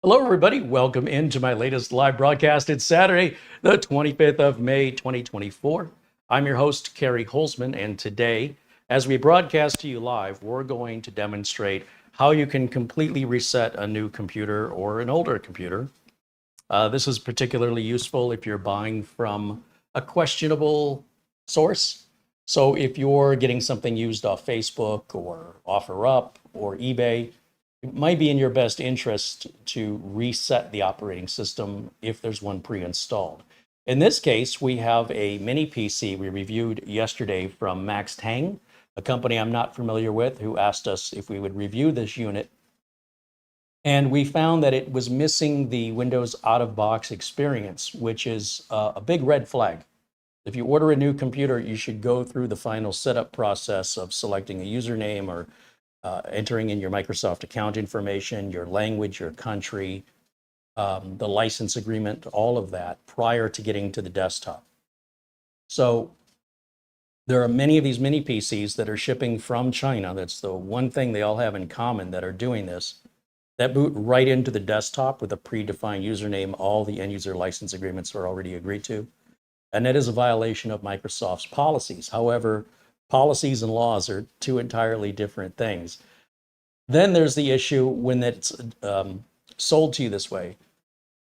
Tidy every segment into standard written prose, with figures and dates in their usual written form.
Hello, everybody. Welcome into my latest live broadcast. It's Saturday, the 25th of May, 2024. I'm your host, CareyHolzman, and today, as we broadcast to you live, we're going to demonstrate how you can completely reset a new computer or an older computer. This is particularly useful if you're buying from a questionable source. So if you're getting something used off Facebook or OfferUp or eBay, it might be in your best interest to reset the operating system if there's one pre-installed. In this case, we have a mini PC we reviewed yesterday from Maxtang, a company I'm not familiar with, who asked us if we would review this unit. And we found that it was missing the Windows out-of-box experience, which is a big red flag. If you order a new computer, you should go through the final setup process of selecting a username or entering in your Microsoft account information, your language, your country, the license agreement, all of that prior to getting to the desktop. So there are many of these mini PCs that are shipping from China. That's the one thing they all have in common that are doing this. That boot right into the desktop with a predefined username. All the end user license agreements are already agreed to. And that is a violation of Microsoft's policies. However, policies and laws are two entirely different things. Then there's the issue when it's sold to you this way.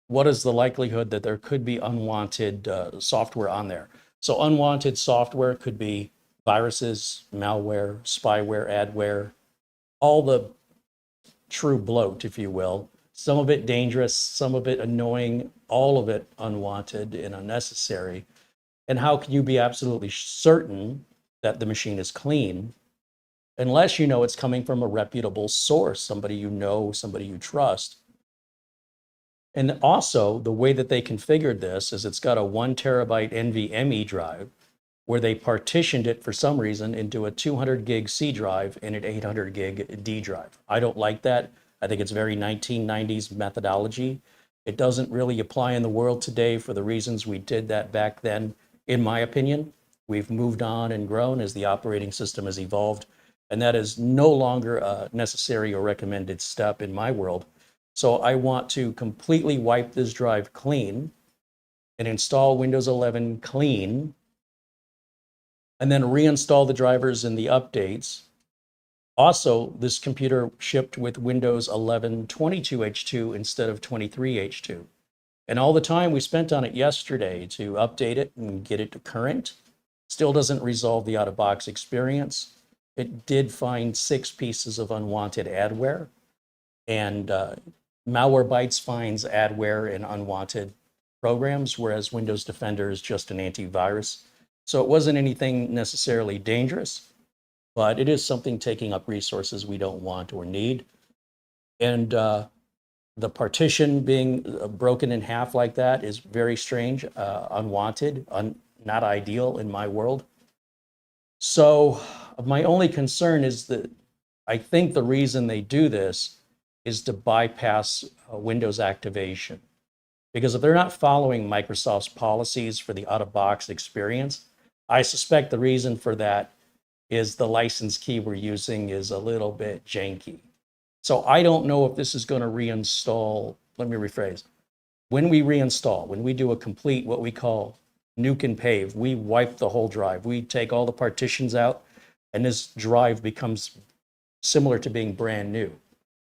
What is the likelihood that there could be unwanted software on there? So unwanted software could be viruses, malware, spyware, adware, all the true bloat, if you will. Some of it dangerous, some of it annoying, all of it unwanted and unnecessary. And how can you be absolutely certain that the machine is clean unless you know it's coming from a reputable source, somebody you know, somebody you trust? And also, the way that they configured this is it's got a 1 terabyte NVMe drive where they partitioned it for some reason into a 200 gig C drive and an 800 gig D drive. I don't like that. I think it's very 1990s methodology. It doesn't really apply in the world today for the reasons we did that back then, in my opinion. We've moved on and grown as the operating system has evolved, and that is no longer a necessary or recommended step in my world. So I want to completely wipe this drive clean and install Windows 11 clean, and then reinstall the drivers and the updates. Also, this computer shipped with Windows 11 22H2 instead of 23H2. And all the time we spent on it yesterday to update it and get it to current still doesn't resolve the out-of-box experience. It did find 6 pieces of unwanted adware, and Malwarebytes finds adware and unwanted programs, whereas Windows Defender is just an antivirus. So it wasn't anything necessarily dangerous, but it is something taking up resources we don't want or need. And the partition being broken in half like that is very strange, unwanted, not ideal in my world. So my only concern is that I think the reason they do this is to bypass Windows activation. Because if they're not following Microsoft's policies for the out-of-box experience, I suspect the reason for that is the license key we're using is a little bit janky. So I don't know if this is going to reinstall. Let me rephrase. When we reinstall, when we do a complete, what we call nuke and pave, we wipe the whole drive. We take all the partitions out, and this drive becomes similar to being brand new.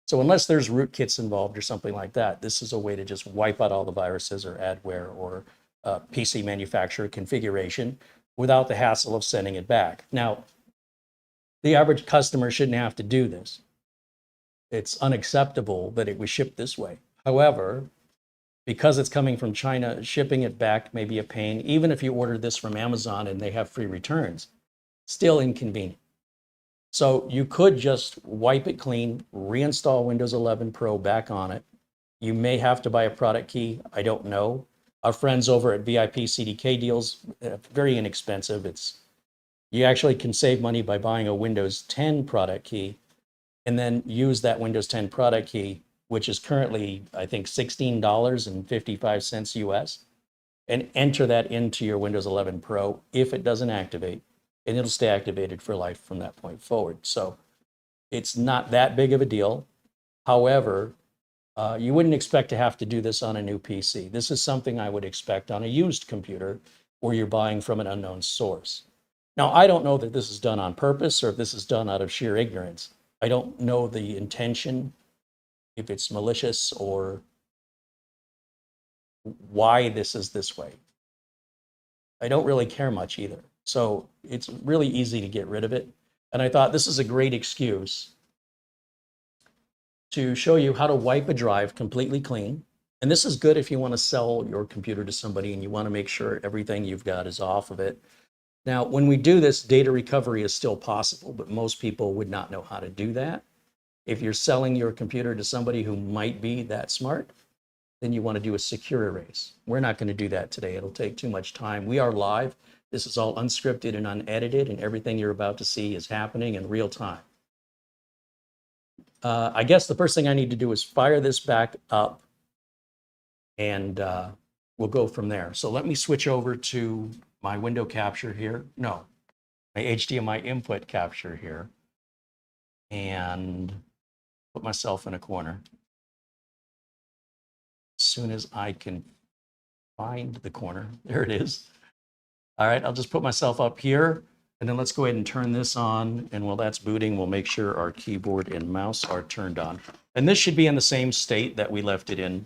So unless there's rootkits involved or something like that, this is a way to just wipe out all the viruses or adware or PC manufacturer configuration without the hassle of sending it back. Now, the average customer shouldn't have to do this. It's unacceptable that it was shipped this way. However, because it's coming from China, shipping it back may be a pain. Even if you order this from Amazon and they have free returns, still inconvenient. So you could just wipe it clean, reinstall Windows 11 Pro back on it. You may have to buy a product key. I don't know. Our friends over at VIP CDK Deals, very inexpensive. You actually can save money by buying a Windows 10 product key and then use that Windows 10 product key, which is currently, I think, $16.55 US, and enter that into your Windows 11 Pro if it doesn't activate, and it'll stay activated for life from that point forward. So it's not that big of a deal. However, You wouldn't expect to have to do this on a new PC. This is something I would expect on a used computer where you're buying from an unknown source. Now, I don't know that this is done on purpose or if this is done out of sheer ignorance. I don't know the intention, if it's malicious or why this is this way. I don't really care much either. So it's really easy to get rid of it. And I thought this is a great excuse to show you how to wipe a drive completely clean. And this is good if you want to sell your computer to somebody and you want to make sure everything you've got is off of it. Now, when we do this, data recovery is still possible, but most people would not know how to do that. If you're selling your computer to somebody who might be that smart, then you want to do a secure erase. We're not going to do that today. It'll take too much time. We are live. This is all unscripted and unedited, and everything you're about to see is happening in real time. I guess the first thing I need to do is fire this back up, and we'll go from there. So let me switch over to my window capture here. No, my HDMI input capture here, and put myself in a corner. As soon as I can find the corner, there it is. All right, I'll just put myself up here, and then let's go ahead and turn this on. And while that's booting, we'll make sure our keyboard and mouse are turned on. And this should be in the same state that we left it in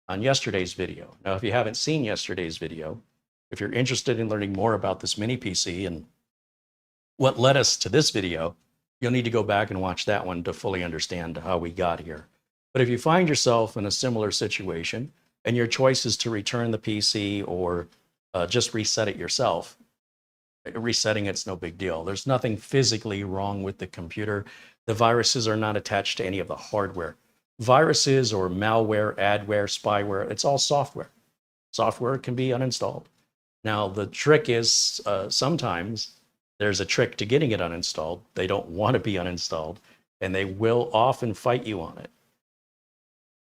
on yesterday's video. Now, if you haven't seen yesterday's video, if you're interested in learning more about this mini PC and what led us to this video, you'll need to go back and watch that one to fully understand how we got here. But if you find yourself in a similar situation and your choice is to return the PC or just reset it yourself, resetting it's no big deal. There's nothing physically wrong with the computer. The viruses are not attached to any of the hardware. Viruses or malware, adware, spyware, it's all software. Software can be uninstalled. Now, the trick is sometimes there's a trick to getting it uninstalled. They don't want to be uninstalled, and they will often fight you on it.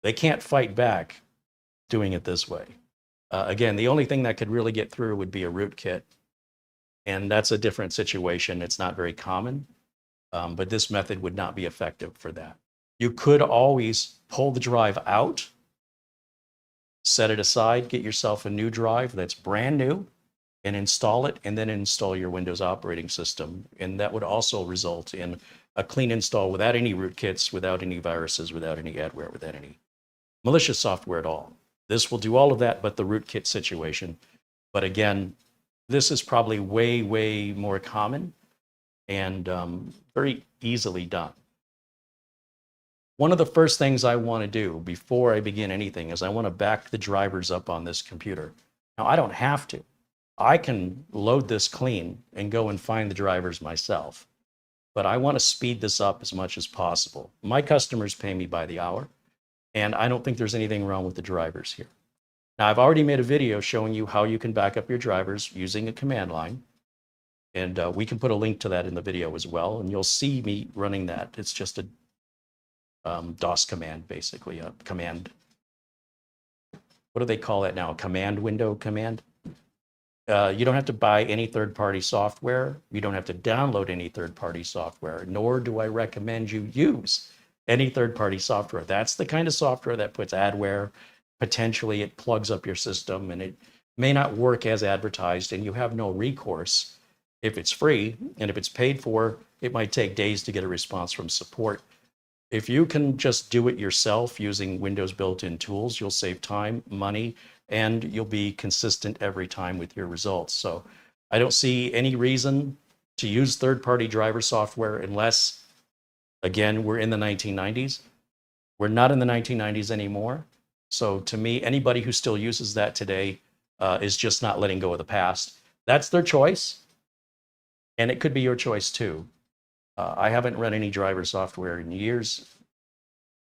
They can't fight back doing it this way. Again, the only thing that could really get through would be a rootkit. And that's a different situation. It's not very common, but this method would not be effective for that. You could always pull the drive out, set it aside, get yourself a new drive that's brand new, and install it, and then install your Windows operating system. And that would also result in a clean install without any rootkits, without any viruses, without any adware, without any malicious software at all. This will do all of that, but the rootkit situation. But again, this is probably way, way more common and very easily done. One of the first things I want to do before I begin anything is I want to back the drivers up on this computer. Now, I don't have to. I can load this clean and go and find the drivers myself. But I want to speed this up as much as possible. My customers pay me by the hour, and I don't think there's anything wrong with the drivers here. Now, I've already made a video showing you how you can back up your drivers using a command line. And we can put a link to that in the video as well. And you'll see me running that. It's just a DOS command, basically, a command. What do they call that now? A command window command? You don't have to buy any third-party software. You don't have to download any third-party software, nor do I recommend you use any third-party software. That's the kind of software that puts adware. Potentially, it plugs up your system, and it may not work as advertised, and you have no recourse. If it's free, and if it's paid for, it might take days to get a response from support. If you can just do it yourself using Windows built-in tools, you'll save time, money, and you'll be consistent every time with your results. So I don't see any reason to use third-party driver software unless, again, we're in the 1990s. We're not in the 1990s anymore. So to me, anybody who still uses that today is just not letting go of the past. That's their choice, and it could be your choice too. I haven't run any driver software in years.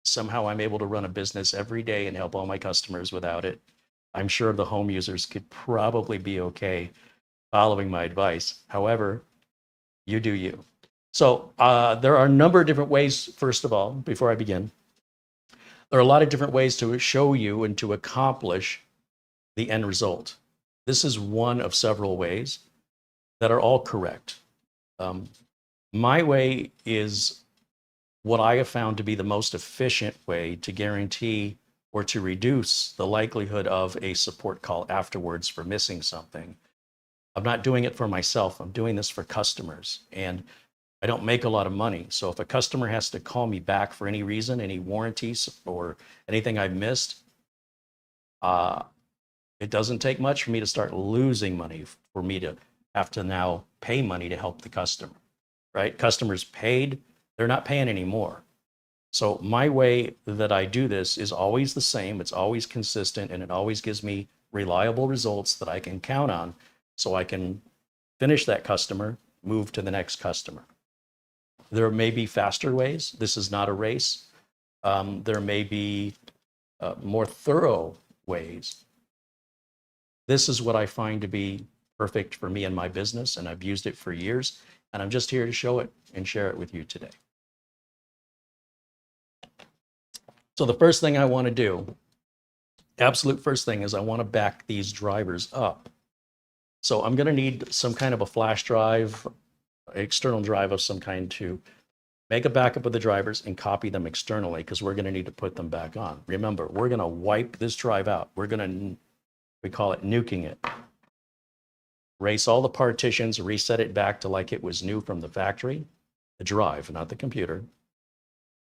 Somehow I'm able to run a business every day and help all my customers without it. I'm sure the home users could probably be okay following my advice. However, you do you. So there are a number of different ways, first of all, before I begin. There are a lot of different ways to show you and to accomplish the end result. This is one of several ways that are all correct. My way is what I have found to be the most efficient way to guarantee or to reduce the likelihood of a support call afterwards for missing something. I'm not doing it for myself. I'm doing this for customers, and I don't make a lot of money. So if a customer has to call me back for any reason, any warranties or anything I've missed, it doesn't take much for me to start losing money, for me to have to now pay money to help the customer, right? Customers paid, they're not paying anymore. So my way that I do this is always the same. It's always consistent, and it always gives me reliable results that I can count on, so I can finish that customer, move to the next customer. There may be faster ways. This is not a race. There may be more thorough ways. This is what I find to be perfect for me and my business, and I've used it for years, and I'm just here to show it and share it with you today. So the first thing I want to do, absolute first thing, is I want to back these drivers up. So I'm going to need some kind of a flash drive, external drive of some kind, to make a backup of the drivers and copy them externally, because we're going to need to put them back on. Remember, we're going to wipe this drive out. We're going to, we call it nuking it. Erase all the partitions, reset it back to like it was new from the factory. The drive, not the computer.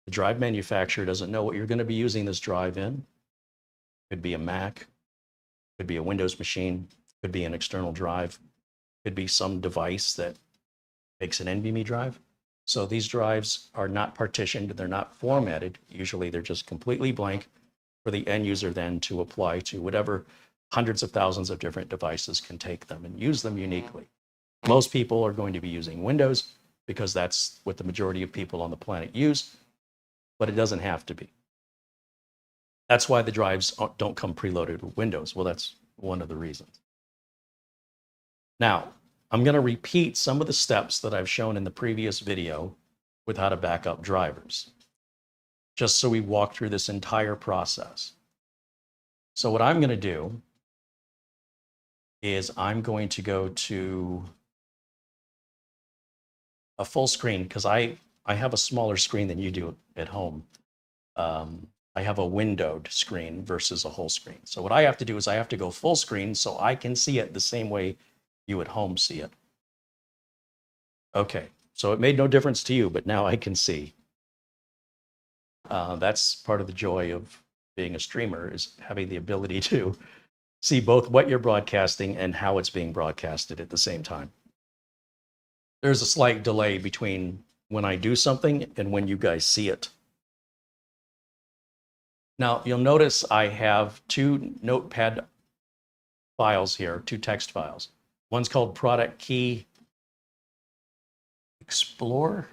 The drive manufacturer doesn't know what you're going to be using this drive in. Could be a Mac, could be a Windows machine, could be an external drive, could be some device that makes an NVMe drive. So these drives are not partitioned, they're not formatted. Usually they're just completely blank for the end user then to apply to whatever hundreds of thousands of different devices can take them and use them uniquely. Most people are going to be using Windows because that's what the majority of people on the planet use, but it doesn't have to be. That's why the drives don't come preloaded with Windows. Well, that's one of the reasons. Now, I'm going to repeat some of the steps that I've shown in the previous video with how to back up drivers, just so we walk through this entire process. So what I'm going to do is I'm going to go to a full screen, because I have a smaller screen than you do at home. I have a windowed screen versus a whole screen. So what I have to do is I have to go full screen so I can see it the same way you at home see it. Okay, so it made no difference to you, but now I can see. That's part of the joy of being a streamer, is having the ability to see both what you're broadcasting and how it's being broadcasted at the same time. There's a slight delay between when I do something and when you guys see it. Now, you'll notice I have two notepad files here, two text files. One's called Product Key Explorer.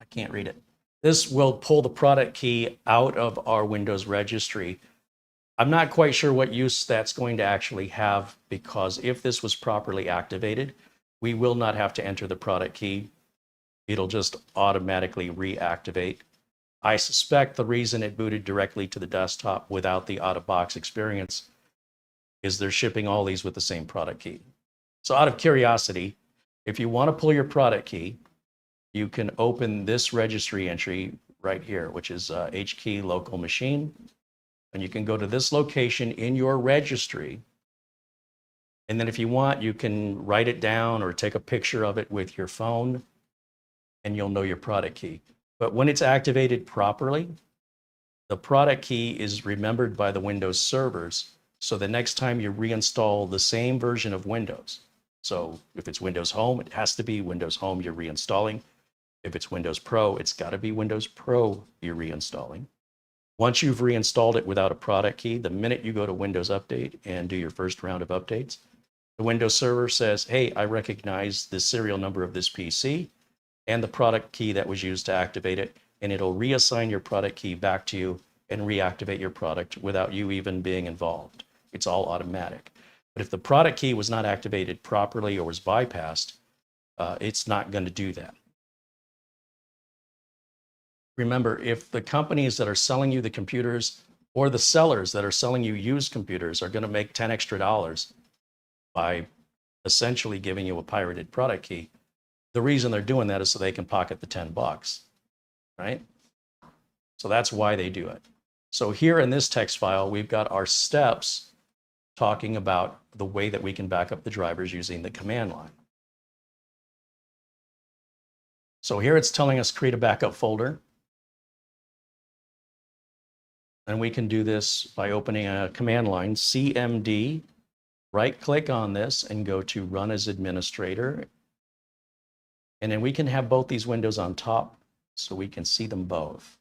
I can't read it. This will pull the product key out of our Windows registry. I'm not quite sure what use that's going to actually have, because if this was properly activated, we will not have to enter the product key. It'll just automatically reactivate. I suspect the reason it booted directly to the desktop without the out-of-box experience is they're shipping all these with the same product key. So out of curiosity, if you want to pull your product key, you can open this registry entry right here, which is HKey local machine. And you can go to this location in your registry. And then if you want, you can write it down or take a picture of it with your phone, and you'll know your product key. But when it's activated properly, the product key is remembered by the Windows servers. So the next time you reinstall the same version of Windows, so if it's Windows Home, it has to be Windows Home you're reinstalling. If it's Windows Pro, it's got to be Windows Pro you're reinstalling. Once you've reinstalled it without a product key, the minute you go to Windows Update and do your first round of updates, the Windows server says, hey, I recognize the serial number of this PC and the product key that was used to activate it, and it'll reassign your product key back to you and reactivate your product without you even being involved. It's all automatic. But if the product key was not activated properly or was bypassed, it's not going to do that. Remember, if the companies that are selling you the computers or the sellers that are selling you used computers are going to make $10 extra by essentially giving you a pirated product key, The reason they're doing that is so they can pocket the $10, right? So that's why they do it. So here in this text file, we've got our steps talking about the way that we can back up the drivers using the command line. So here it's telling us create a backup folder. And we can do this by opening a command line, CMD, right-click on this and go to Run as Administrator. And then we can have both these windows on top so we can see them both.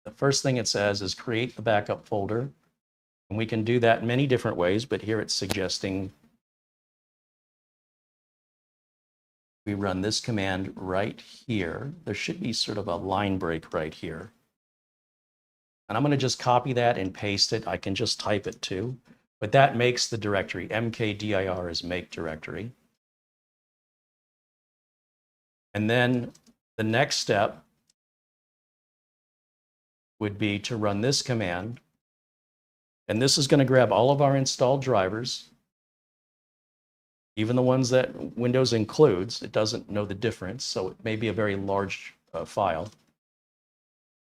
The first thing it says is create the backup folder. And we can do that in many different ways, but here it's suggesting we run this command right here. There should be sort of a line break right here. And I'm going to just copy that and paste it. I can just type it too, but that makes the directory. mkdir is make directory. And then the next step would be to run this command. And this is going to grab all of our installed drivers, even the ones that Windows includes. It doesn't know the difference, so it may be a very large file.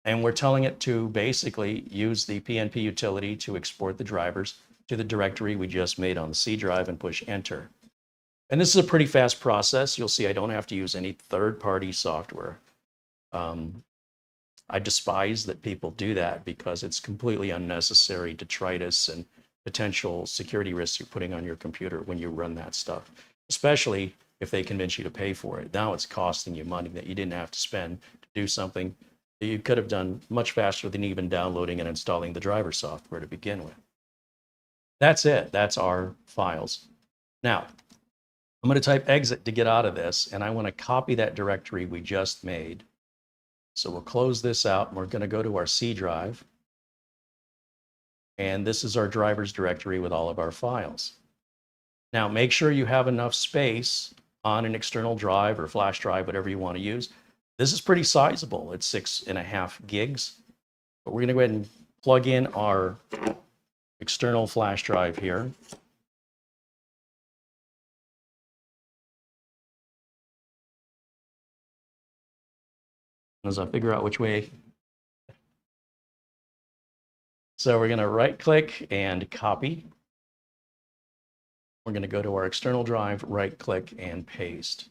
And we're telling it to basically use the PNP utility to export the drivers to the directory we just made on the C drive and push enter. And this is a pretty fast process. You'll see I don't have to use any third-party software. I despise that people do that because it's completely unnecessary detritus and potential security risks you're putting on your computer when you run that stuff, especially if they convince you to pay for it. Now it's costing you money that you didn't have to spend to do something that you could have done much faster than even downloading and installing the driver software to begin with. That's it. That's our files. Now, I'm going to type exit to get out of this, and I want to copy that directory we just made. So we'll close this out, and we're going to go to our C drive. And this is our drivers directory with all of our files. Now, make sure you have enough space on an external drive or flash drive, whatever you want to use. This is pretty sizable. It's 6.5 gigs. But we're going to go ahead and plug in our external flash drive here. As I figure out which way. So we're going to right click and copy. We're going to go to our external drive, right click and paste.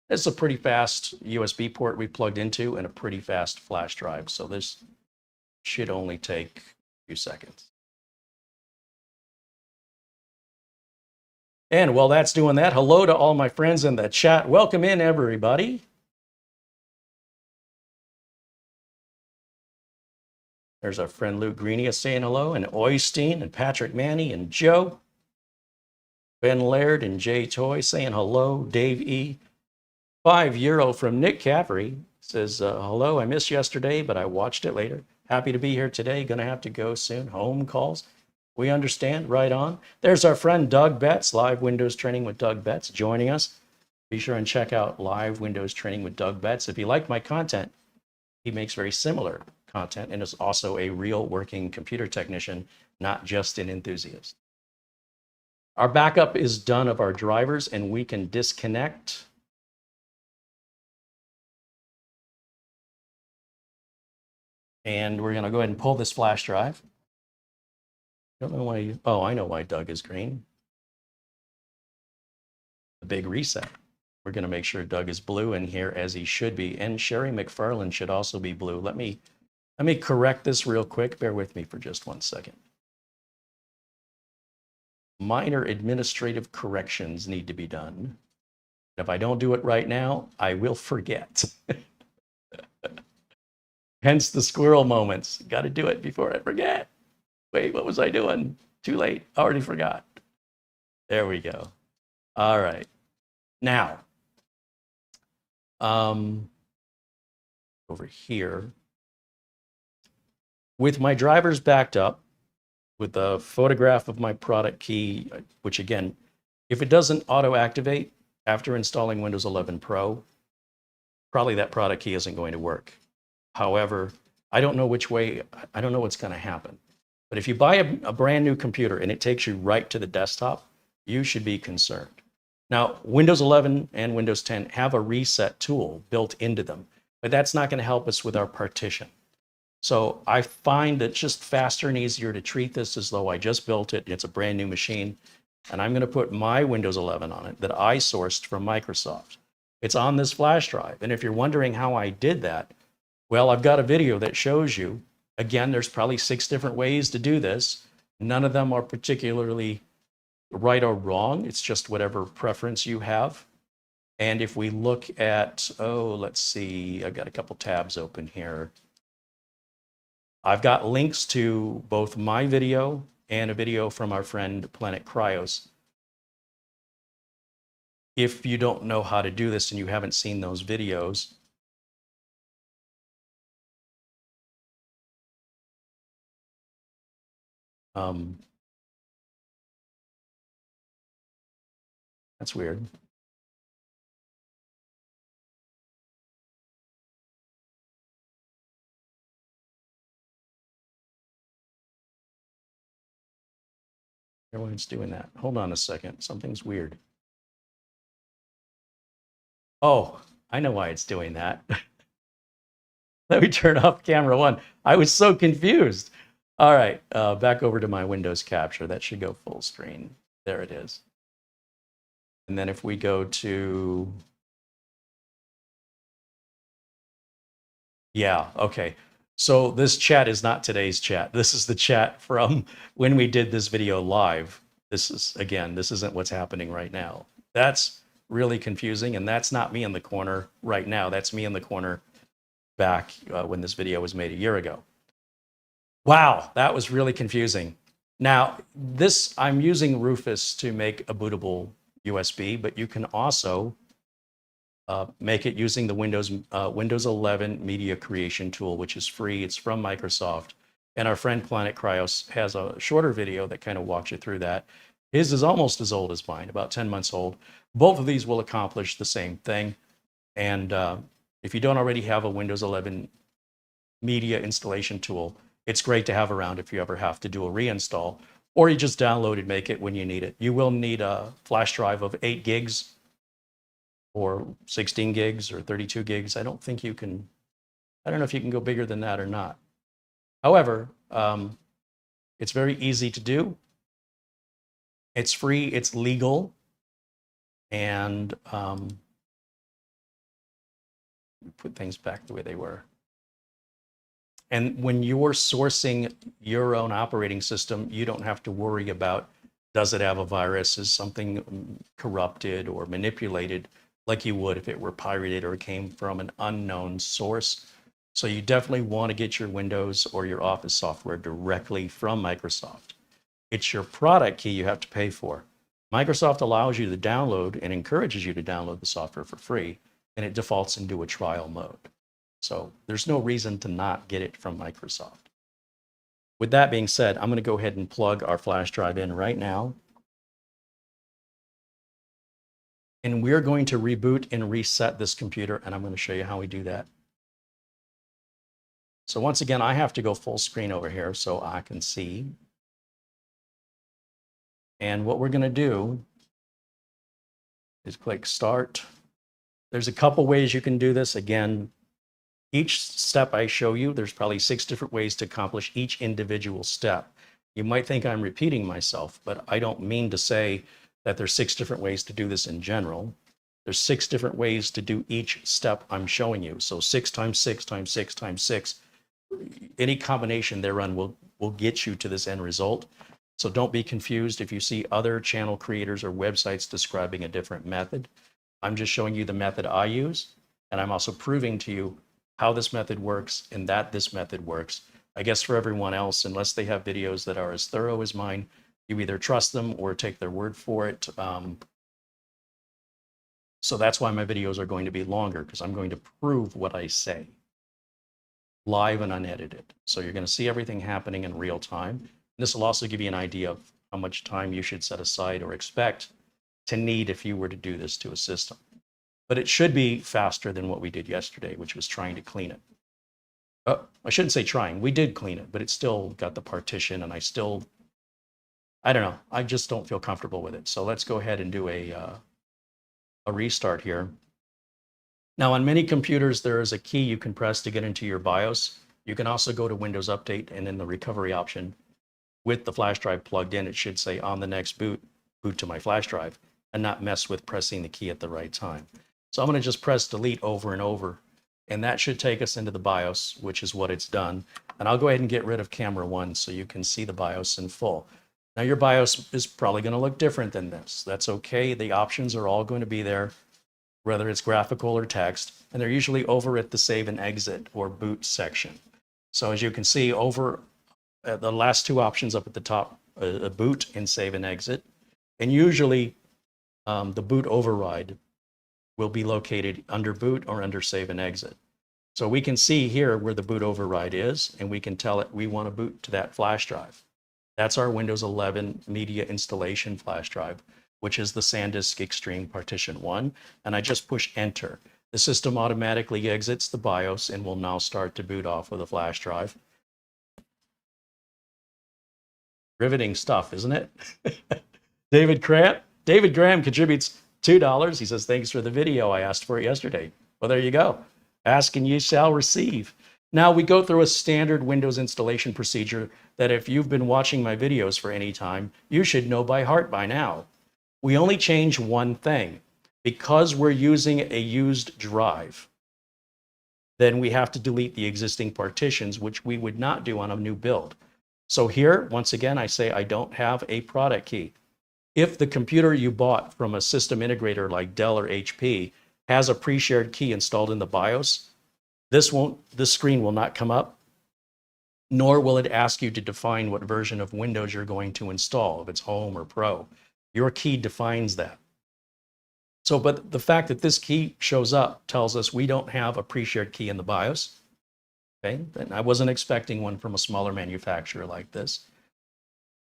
It's a pretty fast USB port we plugged into and a pretty fast flash drive. So this should only take a few seconds. And while that's doing that, hello to all my friends in the chat. Welcome in, everybody. There's our friend Luke Greenia saying hello, and Oystein, and Patrick Manny, and Joe. Ben Laird and Jay Toy saying hello. Dave E. €5 from Nick Caffrey says, hello, I missed yesterday, but I watched it later. Happy to be here today. Gonna have to go soon. Home calls. We understand. Right on. There's our friend Doug Betts, Live Windows Training with Doug Betts, joining us. Be sure and check out Live Windows Training with Doug Betts. If you like my content, he makes very similar content and is also a real working computer technician, not just an enthusiast. Our backup is done of our drivers, and we can disconnect. And we're going to go ahead and pull this flash drive. Don't know why. Oh, I know why Doug is green. The big reset. We're going to make sure Doug is blue in here as he should be. And Sherry McFarland should also be blue. Let me correct this real quick. Bear with me for just 1 second. Minor administrative corrections need to be done. If I don't do it right now, I will forget. Hence the squirrel moments. Got to do it before I forget. Wait, what was I doing? Too late. Already forgot. There we go. All right. Now, over here, with my drivers backed up, with a photograph of my product key, which again, if it doesn't auto-activate after installing Windows 11 Pro, probably that product key isn't going to work. However, I don't know which way, I don't know what's going to happen. But if you buy a brand new computer and it takes you right to the desktop, you should be concerned. Now, Windows 11 and Windows 10 have a reset tool built into them, but that's not going to help us with our partition. So I find it's just faster and easier to treat this as though I just built it. It's a brand new machine, and I'm going to put my Windows 11 on it that I sourced from Microsoft. It's on this flash drive. And if you're wondering how I did that, well, I've got a video that shows you. Again, there's probably 6 different ways to do this. None of them are particularly right or wrong. It's just whatever preference you have. And if we look at, let's see, I've got a couple tabs open here. I've got links to both my video and a video from our friend Planet Cryos. If you don't know how to do this and you haven't seen those videos, that's weird. Everyone's doing that. Hold on a second. Something's weird. Oh, I know why it's doing that. Let me turn off camera 1. I was so confused. All right, back over to my Windows capture. That should go full screen. There it is. And then if we go to, yeah, okay. So this chat is not today's chat. This is the chat from when we did this video live. This is, again, this isn't what's happening right now. That's really confusing, and that's not me in the corner right now. That's me in the corner back when this video was made a year ago. Wow, that was really confusing. Now, this, I'm using Rufus to make a bootable USB, but you can also make it using the Windows 11 media creation tool, which is free. It's from Microsoft. And our friend Planet Cryos has a shorter video that kind of walks you through that. His is almost as old as mine, about 10 months old. Both of these will accomplish the same thing. And if you don't already have a Windows 11 media installation tool, it's great to have around if you ever have to do a reinstall, or you just download and make it when you need it. You will need a flash drive of 8 gigs or 16 gigs or 32 gigs. I don't think you can, I don't know if you can go bigger than that or not. However, it's very easy to do. It's free, it's legal, and put things back the way they were. And when you're sourcing your own operating system, you don't have to worry about, does it have a virus? Is something corrupted or manipulated like you would if it were pirated or came from an unknown source? So you definitely want to get your Windows or your Office software directly from Microsoft. It's your product key you have to pay for. Microsoft allows you to download and encourages you to download the software for free, and it defaults into a trial mode. So there's no reason to not get it from Microsoft. With that being said, I'm going to go ahead and plug our flash drive in right now. And we're going to reboot and reset this computer, and I'm going to show you how we do that. So once again, I have to go full screen over here so I can see. And what we're going to do is click Start. There's a couple ways you can do this. Again, each step I show you, there's probably 6 different ways to accomplish each individual step. You might think I'm repeating myself, but I don't mean to say that there's 6 different ways to do this in general. There's 6 different ways to do each step I'm showing you. So 6 times 6 times 6 times 6, any combination therein will get you to this end result. So don't be confused if you see other channel creators or websites describing a different method. I'm just showing you the method I use, and I'm also proving to you how this method works and that this method works. I guess for everyone else, unless they have videos that are as thorough as mine, you either trust them or take their word for it. So that's why my videos are going to be longer, because I'm going to prove what I say, live and unedited. So you're going to see everything happening in real time. This will also give you an idea of how much time you should set aside or expect to need if you were to do this to a system. But it should be faster than what we did yesterday, which was trying to clean it. I shouldn't say trying. We did clean it, but it still got the partition, and I don't know. I just don't feel comfortable with it. So let's go ahead and do a a restart here. Now on many computers, there is a key you can press to get into your BIOS. You can also go to Windows Update, and in the recovery option with the flash drive plugged in, it should say on the next boot, boot to my flash drive, and not mess with pressing the key at the right time. So I'm going to just press delete over and over, and that should take us into the BIOS, which is what it's done. And I'll go ahead and get rid of camera 1 so you can see the BIOS in full. Now your BIOS is probably going to look different than this. That's okay. The options are all going to be there, whether it's graphical or text, and they're usually over at the save and exit or boot section. So as you can see over the last two options up at the top, boot and save and exit, and usually the boot override will be located under boot or under save and exit. So we can see here where the boot override is, and we can tell it we want to boot to that flash drive. That's our Windows 11 media installation flash drive, which is the SanDisk Extreme Partition 1, and I just push enter. The system automatically exits the BIOS and will now start to boot off of the flash drive. Riveting stuff, isn't it? David Graham contributes $2. He says, thanks for the video. I asked for it yesterday. Well, there you go. Ask and you shall receive. Now we go through a standard Windows installation procedure that if you've been watching my videos for any time, you should know by heart by now. We only change one thing. Because we're using a used drive, then we have to delete the existing partitions, which we would not do on a new build. So here, once again, I say I don't have a product key. If the computer you bought from a system integrator like Dell or HP has a pre-shared key installed in the BIOS, this screen will not come up, nor will it ask you to define what version of Windows you're going to install, if it's Home or Pro. Your key defines that. So, but the fact that this key shows up tells us we don't have a pre-shared key in the BIOS. Okay, and I wasn't expecting one from a smaller manufacturer like this.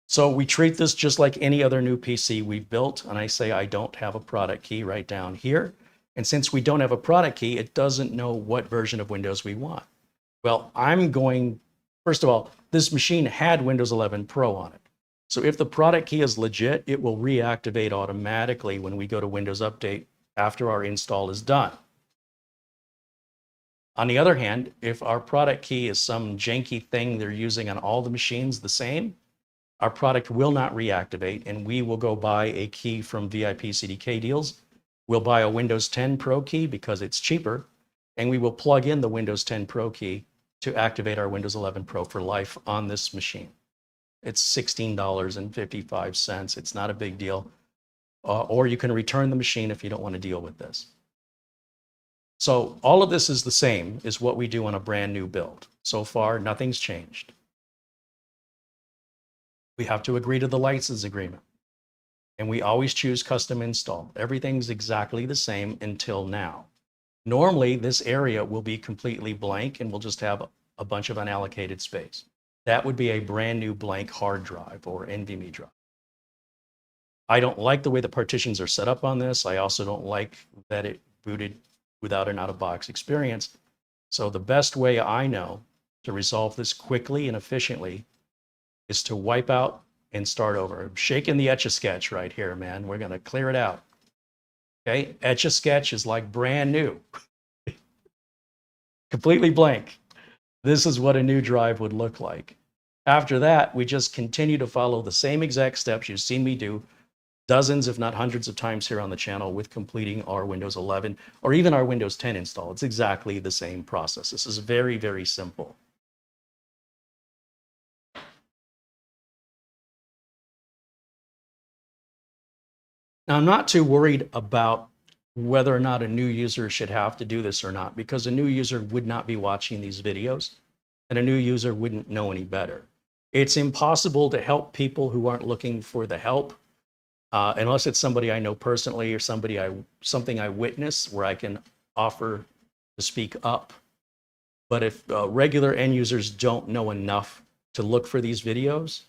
So we treat this just like any other new PC we've built, and I say I don't have a product key right down here. And since we don't have a product key, it doesn't know what version of Windows we want. Well, first of all, this machine had Windows 11 Pro on it. So if the product key is legit, it will reactivate automatically when we go to Windows Update after our install is done. On the other hand, if our product key is some janky thing they're using on all the machines the same, our product will not reactivate, and we will go buy a key from VIP CDK deals. We'll buy a Windows 10 Pro key because it's cheaper, and we will plug in the Windows 10 Pro key to activate our Windows 11 Pro for life on this machine. It's $16.55. It's not a big deal. Or you can return the machine if you don't want to deal with this. So all of this is the same as what we do on a brand new build. So far, nothing's changed. We have to agree to the license agreement. And we always choose custom install. Everything's exactly the same until now. Normally, this area will be completely blank and we'll just have a bunch of unallocated space. That would be a brand new blank hard drive or NVMe drive. I don't like the way the partitions are set up on this. I also don't like that it booted without an out-of-box experience. So the best way I know to resolve this quickly and efficiently is to wipe out and start over. I'm shaking the Etch-a-Sketch right here, man. We're going to clear it out. Okay, Etch-a-Sketch is like brand new. Completely blank. This is what a new drive would look like. After that, we just continue to follow the same exact steps you've seen me do dozens, if not hundreds of times here on the channel with completing our Windows 11 or even our Windows 10 install. It's exactly the same process. This is very, very simple. Now, I'm not too worried about whether or not a new user should have to do this or not, because a new user would not be watching these videos and a new user wouldn't know any better. It's impossible to help people who aren't looking for the help unless it's somebody I know personally or something I witness where I can offer to speak up. But if regular end users don't know enough to look for these videos,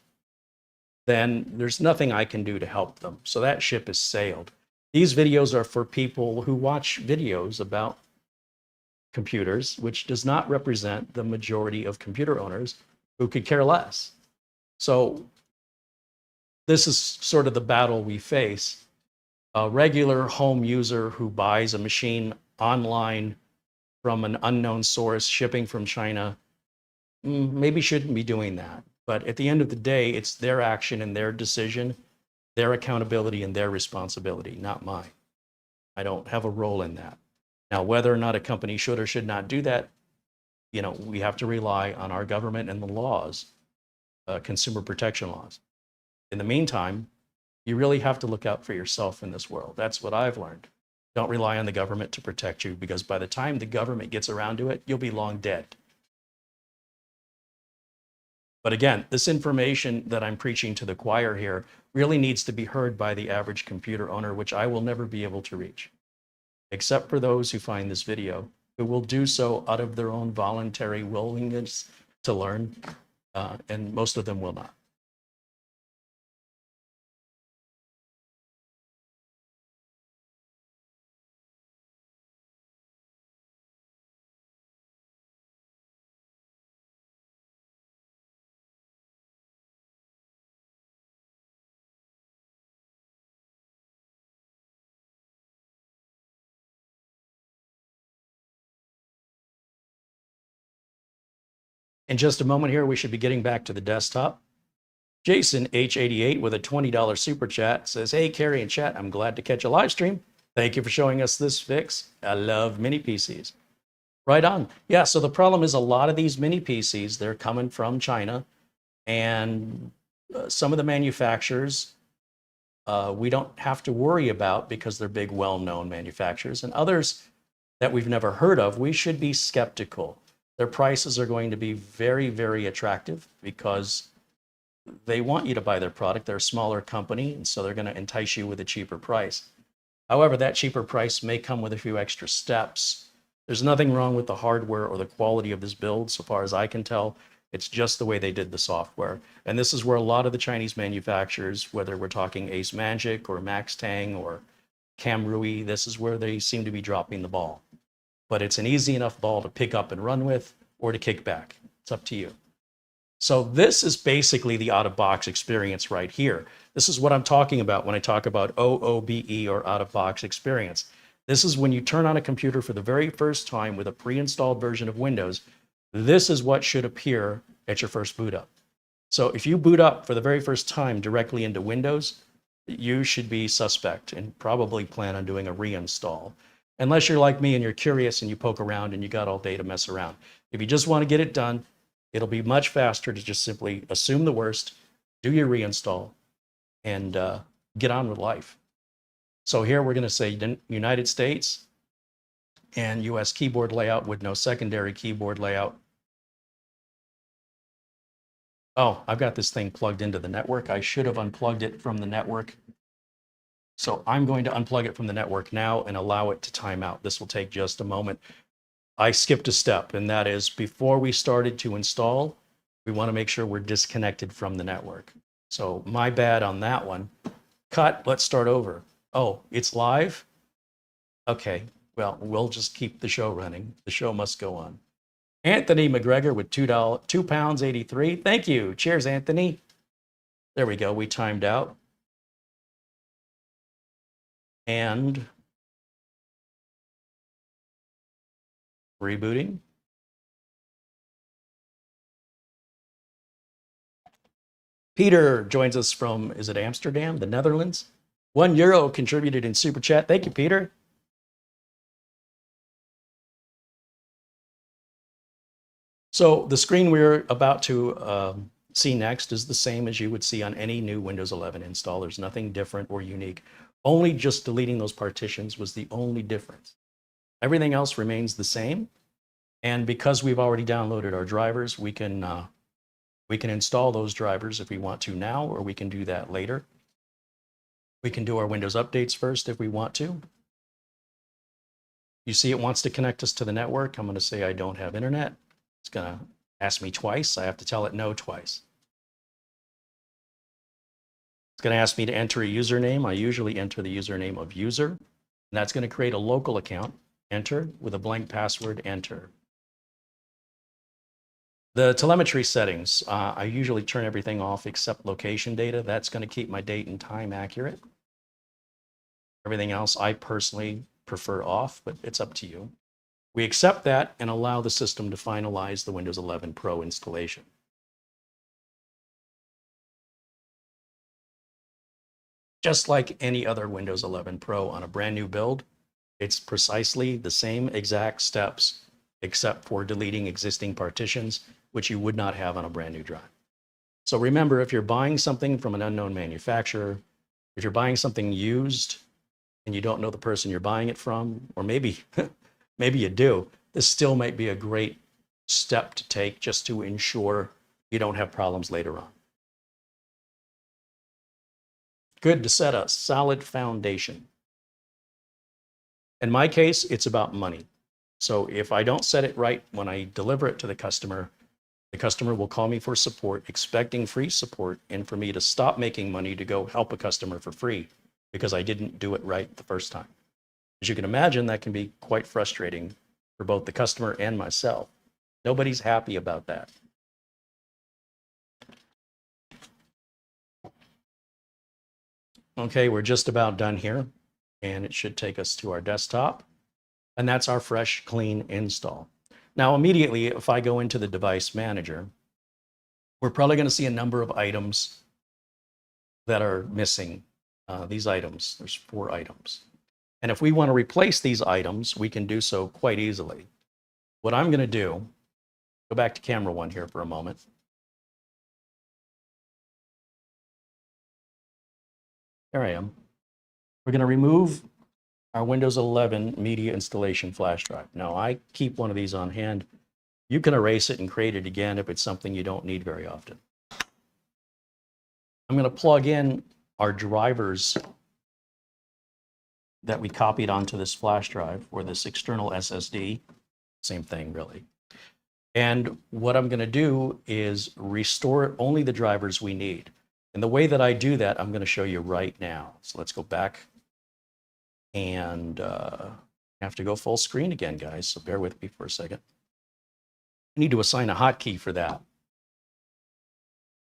then there's nothing I can do to help them. So that ship has sailed. These videos are for people who watch videos about computers, which does not represent the majority of computer owners who could care less. So this is sort of the battle we face. A regular home user who buys a machine online from an unknown source, shipping from China, maybe shouldn't be doing that. But at the end of the day, it's their action and their decision, their accountability and their responsibility, not mine. I don't have a role in that. Now, whether or not a company should or should not do that, we have to rely on our government and the laws, consumer protection laws. In the meantime, you really have to look out for yourself in this world. That's what I've learned. Don't rely on the government to protect you, because by the time the government gets around to it, you'll be long dead. But again, this information that I'm preaching to the choir here really needs to be heard by the average computer owner, which I will never be able to reach, except for those who find this video, who will do so out of their own voluntary willingness to learn, and most of them will not. In just a moment here, we should be getting back to the desktop. Jason H88 with a $20 super chat says, "Hey, Carey and chat, I'm glad to catch a live stream. Thank you for showing us this fix. I love mini PCs." Right on. Yeah, so the problem is a lot of these mini PCs, they're coming from China, and some of the manufacturers we don't have to worry about because they're big, well-known manufacturers, and others that we've never heard of, we should be skeptical. Their prices are going to be very, very attractive because they want you to buy their product. They're a smaller company, and so they're going to entice you with a cheaper price. However, that cheaper price may come with a few extra steps. There's nothing wrong with the hardware or the quality of this build, so far as I can tell. It's just the way they did the software. And this is where a lot of the Chinese manufacturers, whether we're talking Ace Magic or Maxtang or Camrui, this is where they seem to be dropping the ball. But it's an easy enough ball to pick up and run with or to kick back. It's up to you. So this is basically the out-of-box experience right here. This is what I'm talking about when I talk about OOBE, or out-of-box experience. This is when you turn on a computer for the very first time with a pre-installed version of Windows. This is what should appear at your first boot up. So if you boot up for the very first time directly into Windows, you should be suspect and probably plan on doing a reinstall. Unless you're like me and you're curious and you poke around and you got all day to mess around. If you just want to get it done, it'll be much faster to just simply assume the worst, do your reinstall, and get on with life. So here we're going to say United States and US keyboard layout with no secondary keyboard layout. Oh, I've got this thing plugged into the network. I should have unplugged it from the network. So I'm going to unplug it from the network now and allow it to time out. This will take just a moment. I skipped a step, and that is before we started to install, we want to make sure we're disconnected from the network. So my bad on that one. Cut, let's start over. Oh, it's live? Okay, well, we'll just keep the show running. The show must go on. Anthony McGregor with £2.83. Thank you. Cheers, Anthony. There we go. We timed out. And rebooting. Peter joins us from, is it Amsterdam, the Netherlands? €1 contributed in Super Chat. Thank you, Peter. So the screen we're about to see next is the same as you would see on any new Windows 11 install. There's nothing different or unique. Only just deleting those partitions was the only difference. Everything else remains the same. And because we've already downloaded our drivers, we can install those drivers if we want to now, or we can do that later. We can do our Windows updates first if we want to. You see it wants to connect us to the network. I'm going to say I don't have internet. It's going to ask me twice. I have to tell it no twice. It's going to ask me to enter a username. I usually enter the username of user, and that's going to create a local account. Enter with a blank password, enter. The telemetry settings, I usually turn everything off except location data. That's going to keep my date and time accurate. Everything else I personally prefer off, but it's up to you. We accept that and allow the system to finalize the Windows 11 Pro installation. Just like any other Windows 11 Pro on a brand new build, it's precisely the same exact steps, except for deleting existing partitions, which you would not have on a brand new drive. So remember, if you're buying something from an unknown manufacturer, if you're buying something used and you don't know the person you're buying it from, or maybe, maybe you do, this still might be a great step to take just to ensure you don't have problems later on. Good to set a solid foundation. In my case, it's about money. So if I don't set it right when I deliver it to the customer will call me for support, expecting free support, and for me to stop making money to go help a customer for free because I didn't do it right the first time. As you can imagine, that can be quite frustrating for both the customer and myself. Nobody's happy about that. Okay, we're just about done here, and it should take us to our desktop, and that's our fresh, clean install. Now, immediately, if I go into the device manager, we're probably going to see a number of items that are missing. These items, there's 4 items. And if we want to replace these items, we can do so quite easily. What I'm going to do, go back to camera 1 here for a moment. There I am. We're going to remove our Windows 11 media installation flash drive. Now, I keep one of these on hand. You can erase it and create it again if it's something you don't need very often. I'm going to plug in our drivers that we copied onto this flash drive or this external SSD. Same thing, really. And what I'm going to do is restore only the drivers we need. And the way that I do that, I'm going to show you right now. So let's go back and have to go full screen again, guys. So bear with me for a second. I need to assign a hotkey for that.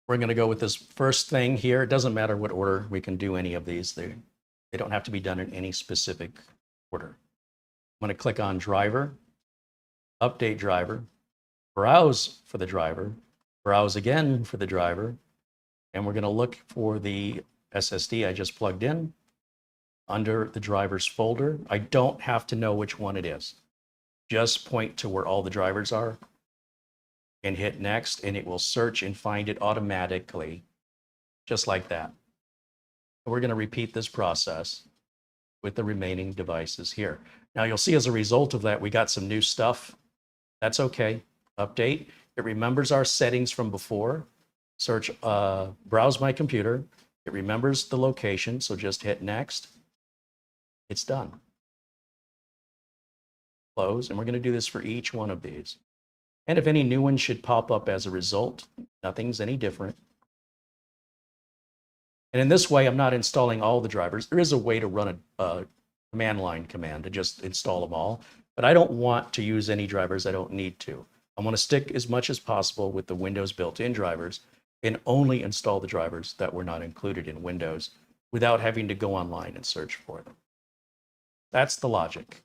We're going to go with this first thing here. It doesn't matter what order. We can do any of these. They don't have to be done in any specific order. I'm going to click on driver, update driver, browse for the driver, browse again for the driver, and we're going to look for the SSD I just plugged in under the drivers folder. I don't have to know which one it is. Just point to where all the drivers are and hit next, and it will search and find it automatically, just like that. We're going to repeat this process with the remaining devices here. Now you'll see as a result of that, we got some new stuff. That's okay. Update. It remembers our settings from before. Search, browse my computer. It remembers the location, so just hit next. It's done. Close, and we're going to do this for each one of these. And if any new ones should pop up as a result, nothing's any different. And in this way, I'm not installing all the drivers. There is a way to run a command line command to just install them all, but I don't want to use any drivers I don't need to. I want to stick as much as possible with the Windows built-in drivers and only install the drivers that were not included in Windows without having to go online and search for them. That's the logic.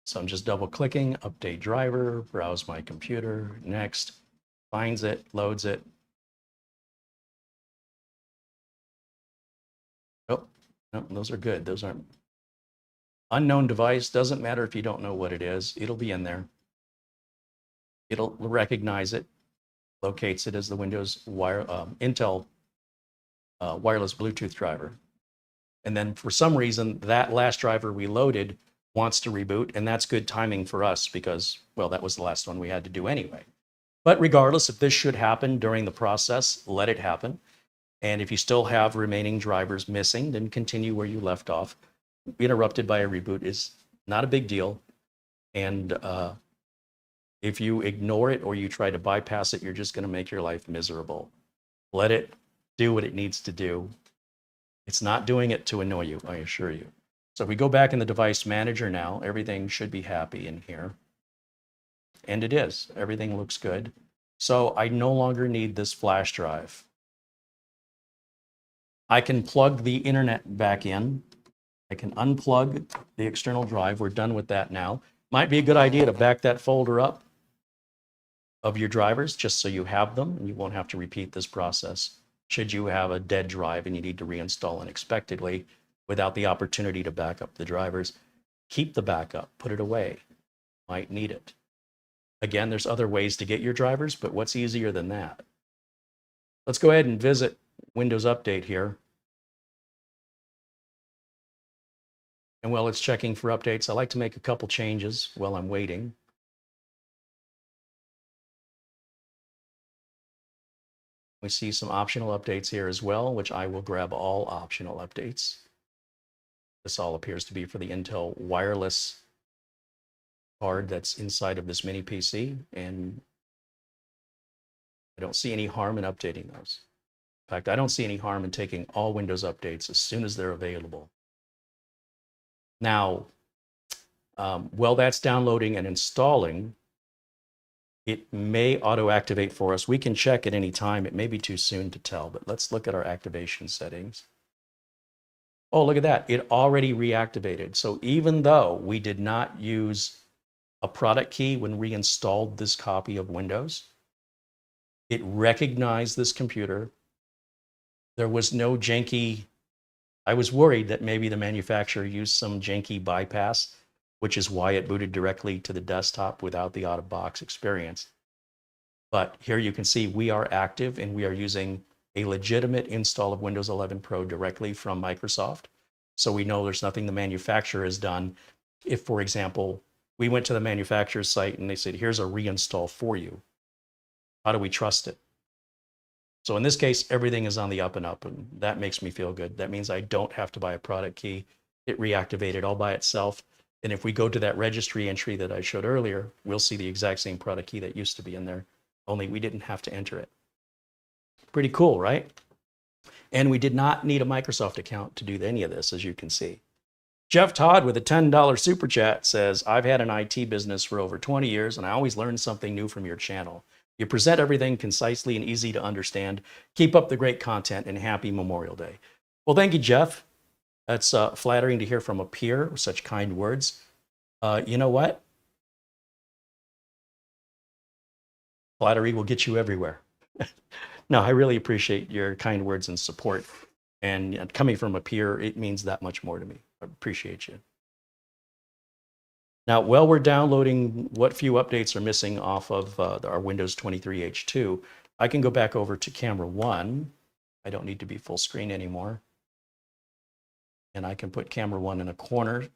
So I'm just double clicking, update driver, browse my computer, next, finds it, loads it. Oh, no, those are good. Those aren't. Unknown device, doesn't matter if you don't know what it is, it'll be in there. It'll recognize it, locates it as the Windows Intel wireless Bluetooth driver. And then for some reason, that last driver we loaded wants to reboot, and that's good timing for us because, well, that was the last one we had to do anyway. But regardless, if this should happen during the process, let it happen. And if you still have remaining drivers missing, then continue where you left off. Interrupted by a reboot is not a big deal. And if you ignore it or you try to bypass it, you're just going to make your life miserable. Let it do what it needs to do. It's not doing it to annoy you, I assure you. So if we go back in the device manager now, everything should be happy in here. And it is. Everything looks good. So I no longer need this flash drive. I can plug the internet back in. I can unplug the external drive. We're done with that now. Might be a good idea to back that folder up of your drivers just so you have them and you won't have to repeat this process should you have a dead drive and you need to reinstall unexpectedly without the opportunity to back up the drivers. Keep the backup, put it away. Might need it. Again, there's other ways to get your drivers, but what's easier than that? Let's go ahead and visit Windows Update here. And while it's checking for updates, I like to make a couple changes while I'm waiting. We see some optional updates here as well, which I will grab all optional updates. This all appears to be for the Intel wireless card that's inside of this mini PC, and I don't see any harm in updating those. In fact, I don't see any harm in taking all Windows updates as soon as they're available. Now, while that's downloading and installing, it may auto-activate for us. We can check at any time. It may be too soon to tell, but let's look at our activation settings. Oh, look at that. It already reactivated. So even though we did not use a product key when we installed this copy of Windows, it recognized this computer. There was no janky. I was worried that maybe the manufacturer used some janky bypass, which is why it booted directly to the desktop without the out-of-box experience. But here you can see we are active and we are using a legitimate install of Windows 11 Pro directly from Microsoft. So we know there's nothing the manufacturer has done. If, for example, we went to the manufacturer's site and they said, here's a reinstall for you, how do we trust it? So in this case, everything is on the up and up, and that makes me feel good. That means I don't have to buy a product key. It reactivated all by itself. And if we go to that registry entry that I showed earlier, we'll see the exact same product key that used to be in there, only we didn't have to enter it. Pretty cool, right? And we did not need a Microsoft account to do any of this, as you can see. Jeff Todd with a $10 super chat says, I've had an IT business for over 20 years, and I always learn something new from your channel. You present everything concisely and easy to understand. Keep up the great content, and happy Memorial Day. Well, thank you, Jeff. That's flattering to hear from a peer with such kind words. You know what? Flattery will get you everywhere. No, I really appreciate your kind words and support. And coming from a peer, it means that much more to me. I appreciate you. Now, while we're downloading what few updates are missing off of our Windows 23 H2, I can go back over to camera 1. I don't need to be full screen anymore. And I can put camera 1 in a corner.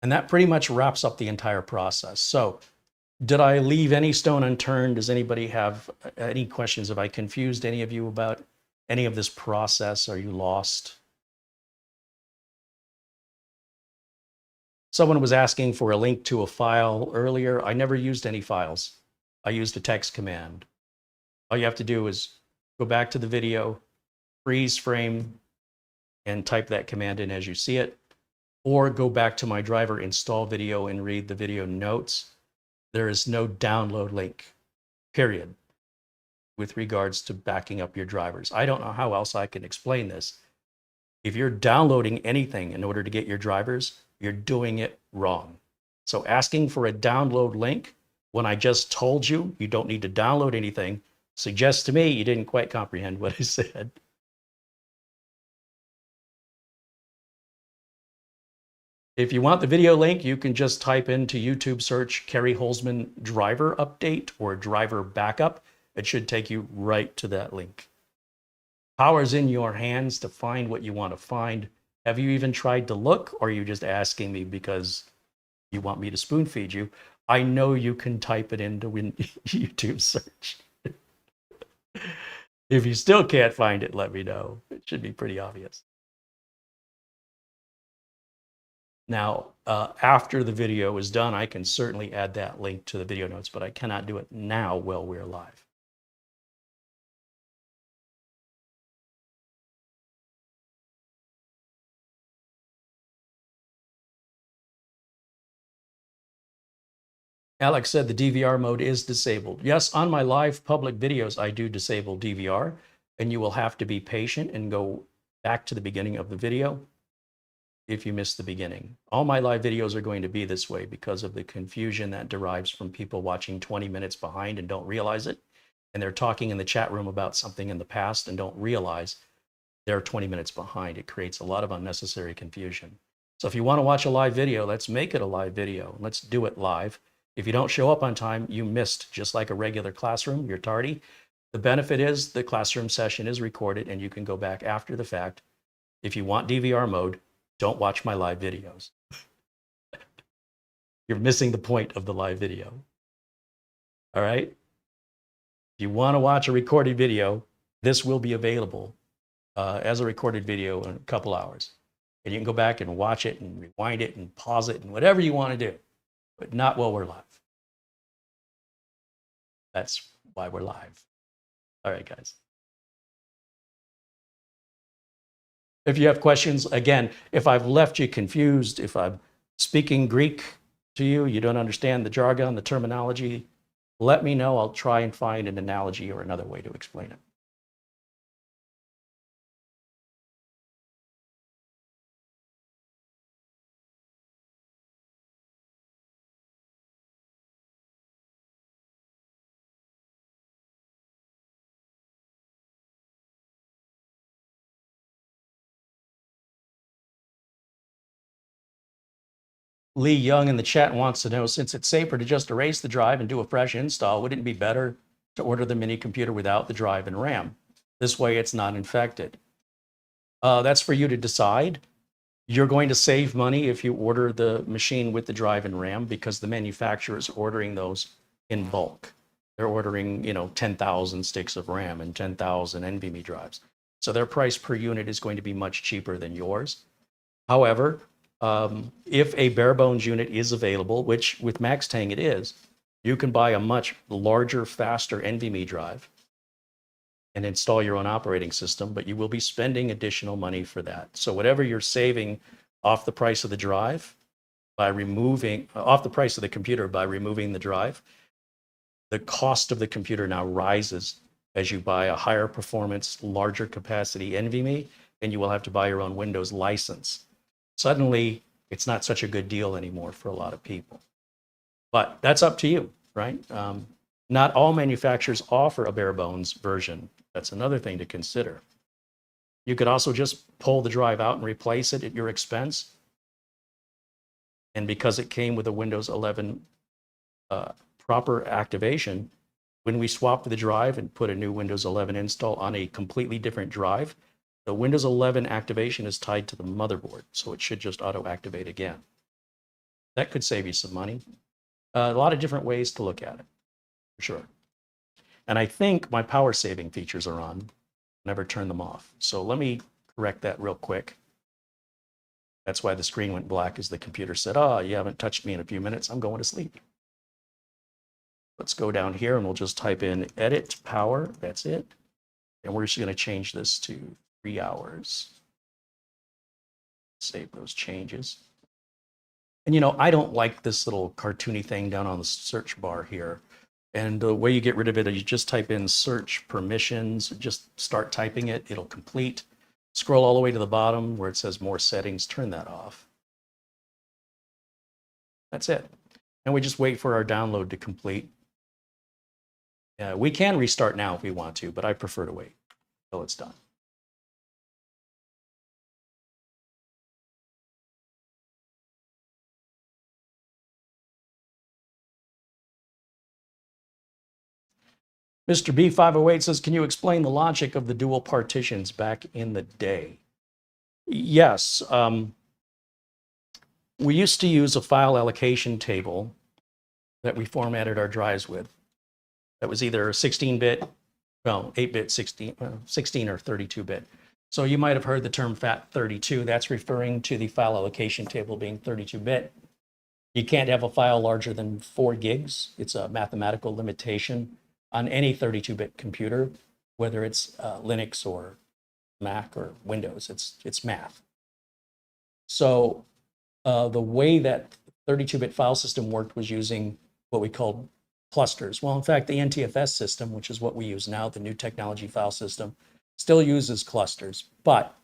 And that pretty much wraps up the entire process. So did I leave any stone unturned? Does anybody have any questions? Have I confused any of you about any of this process? Are you lost? Someone was asking for a link to a file earlier. I never used any files. I used a text command. All you have to do is go back to the video, freeze frame, and type that command in as you see it, or go back to my driver install video and read the video notes. There is no download link, period, with regards to backing up your drivers. I don't know how else I can explain this. If you're downloading anything in order to get your drivers, you're doing it wrong. So asking for a download link when I just told you you don't need to download anything suggests to me you didn't quite comprehend what I said. If you want the video link, you can just type into YouTube search CareyHolzman driver update or driver backup. It should take you right to that link. Power's in your hands to find what you want to find. Have you even tried to look, or are you just asking me because you want me to spoon feed you? I know you can type it into YouTube search. If you still can't find it, let me know. It should be pretty obvious. Now, after the video is done, I can certainly add that link to the video notes, but I cannot do it now while we're live. Alex said the DVR mode is disabled. Yes, on my live public videos, I do disable DVR, and you will have to be patient and go back to the beginning of the video if you missed the beginning. All my live videos are going to be this way because of the confusion that derives from people watching 20 minutes behind and don't realize it. And they're talking in the chat room about something in the past and don't realize they're 20 minutes behind. It creates a lot of unnecessary confusion. So if you want to watch a live video, let's make it a live video. Let's do it live. If you don't show up on time, you missed, just like a regular classroom, you're tardy. The benefit is the classroom session is recorded and you can go back after the fact. If you want DVR mode, don't watch my live videos. You're missing the point of the live video. All right? If you want to watch a recorded video, this will be available as a recorded video in a couple hours. And you can go back and watch it and rewind it and pause it and whatever you want to do, but not while we're live. That's why we're live. All right, guys. If you have questions, again, if I've left you confused, if I'm speaking Greek to you, you don't understand the jargon, the terminology, let me know. I'll try and find an analogy or another way to explain it. Lee Young in the chat wants to know, since it's safer to just erase the drive and do a fresh install, wouldn't it be better to order the mini computer without the drive and RAM? This way it's not infected. That's for you to decide. You're going to save money if you order the machine with the drive and RAM because the manufacturer is ordering those in bulk. They're ordering, 10,000 sticks of RAM and 10,000 NVMe drives. So their price per unit is going to be much cheaper than yours. However, if a bare bones unit is available, which with Maxtang it is, you can buy a much larger, faster NVMe drive and install your own operating system, but you will be spending additional money for that. So whatever you're saving off the price of the drive by removing, off the price of the computer by removing the drive, the cost of the computer now rises as you buy a higher performance, larger capacity NVMe, and you will have to buy your own Windows license. Suddenly, it's not such a good deal anymore for a lot of people. But that's up to you, right? Not all manufacturers offer a bare bones version. That's another thing to consider. You could also just pull the drive out and replace it at your expense. And because it came with a Windows 11 proper activation, when we swapped the drive and put a new Windows 11 install on a completely different drive, the Windows 11 activation is tied to the motherboard, so it should just auto-activate again. That could save you some money. A lot of different ways to look at it, for sure. And I think my power saving features are on. Never turn them off. So let me correct that real quick. That's why the screen went black, as the computer said, you haven't touched me in a few minutes. I'm going to sleep. Let's go down here and we'll just type in edit power. That's it. And we're just going to change this to 3 hours. Save those changes. And I don't like this little cartoony thing down on the search bar here. And the way you get rid of it is you just type in search permissions, just start typing it, it'll complete. Scroll all the way to the bottom where it says more settings, turn that off. That's it. And we just wait for our download to complete. We can restart now if we want to, but I prefer to wait until it's done. Mr. B508 says, can you explain the logic of the dual partitions back in the day? Yes. We used to use a file allocation table that we formatted our drives with. That was either 16-bit, 8-bit, 16 or 32-bit. So you might have heard the term FAT32. That's referring to the file allocation table being 32-bit. You can't have a file larger than 4 gigs. It's a mathematical limitation on any 32-bit computer, whether it's Linux or Mac or Windows. It's math. So the way that 32-bit file system worked was using what we call clusters. Well, in fact, the NTFS system, which is what we use now, the new technology file system, still uses clusters. But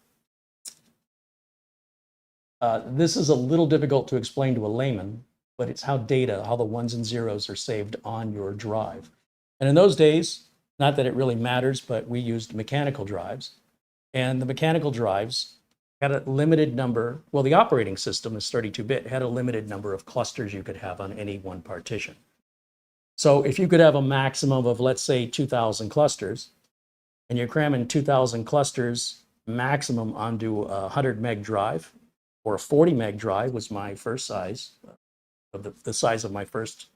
this is a little difficult to explain to a layman, but it's how the ones and zeros are saved on your drive. And in those days, not that it really matters, but we used mechanical drives. And the mechanical drives had a limited number, well, the operating system is 32-bit, had a limited number of clusters you could have on any one partition. So if you could have a maximum of, let's say, 2,000 clusters, and you're cramming 2,000 clusters maximum onto a 100 meg drive, or a 40 meg drive was my first size, of the size of my first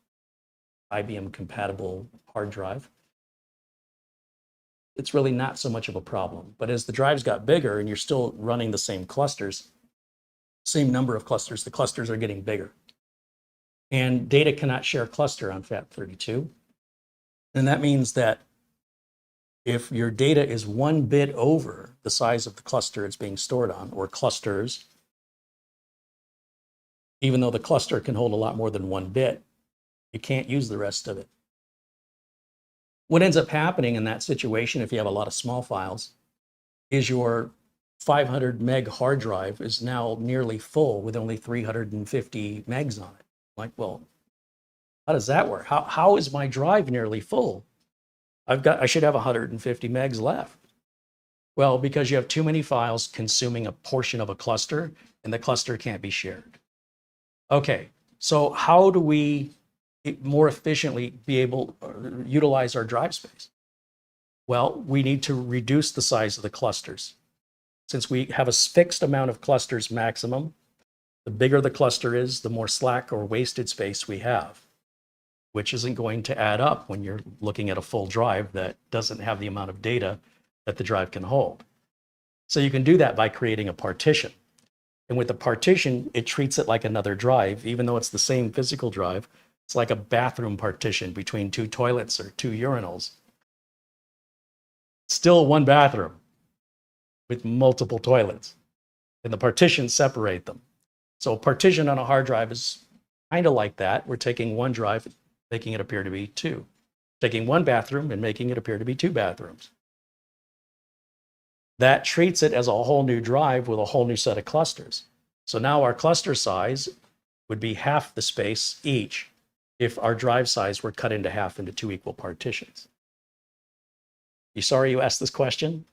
IBM compatible hard drive, it's really not so much of a problem. But as the drives got bigger and you're still running the same clusters, same number of clusters, the clusters are getting bigger. And data cannot share cluster on FAT32. And that means that if your data is 1 bit over the size of the cluster it's being stored on, or clusters, even though the cluster can hold a lot more than 1 bit, you can't use the rest of it. What ends up happening in that situation, if you have a lot of small files, is your 500 meg hard drive is now nearly full with only 350 megs on it. Like, well, how does that work? How is my drive nearly full? I should have 150 megs left. Well, because you have too many files consuming a portion of a cluster, and the cluster can't be shared. Okay, so how do we more efficiently be able to utilize our drive space? Well, we need to reduce the size of the clusters. Since we have a fixed amount of clusters maximum, the bigger the cluster is, the more slack or wasted space we have, which isn't going to add up when you're looking at a full drive that doesn't have the amount of data that the drive can hold. So you can do that by creating a partition. And with the partition, it treats it like another drive, even though it's the same physical drive. It's like a bathroom partition between 2 toilets or 2 urinals. Still one bathroom with multiple toilets. And the partitions separate them. So a partition on a hard drive is kind of like that. We're taking one drive, making it appear to be 2. Taking one bathroom and making it appear to be 2 bathrooms. That treats it as a whole new drive with a whole new set of clusters. So now our cluster size would be half the space each if our drive size were cut into half into 2 equal partitions. You sorry you asked this question?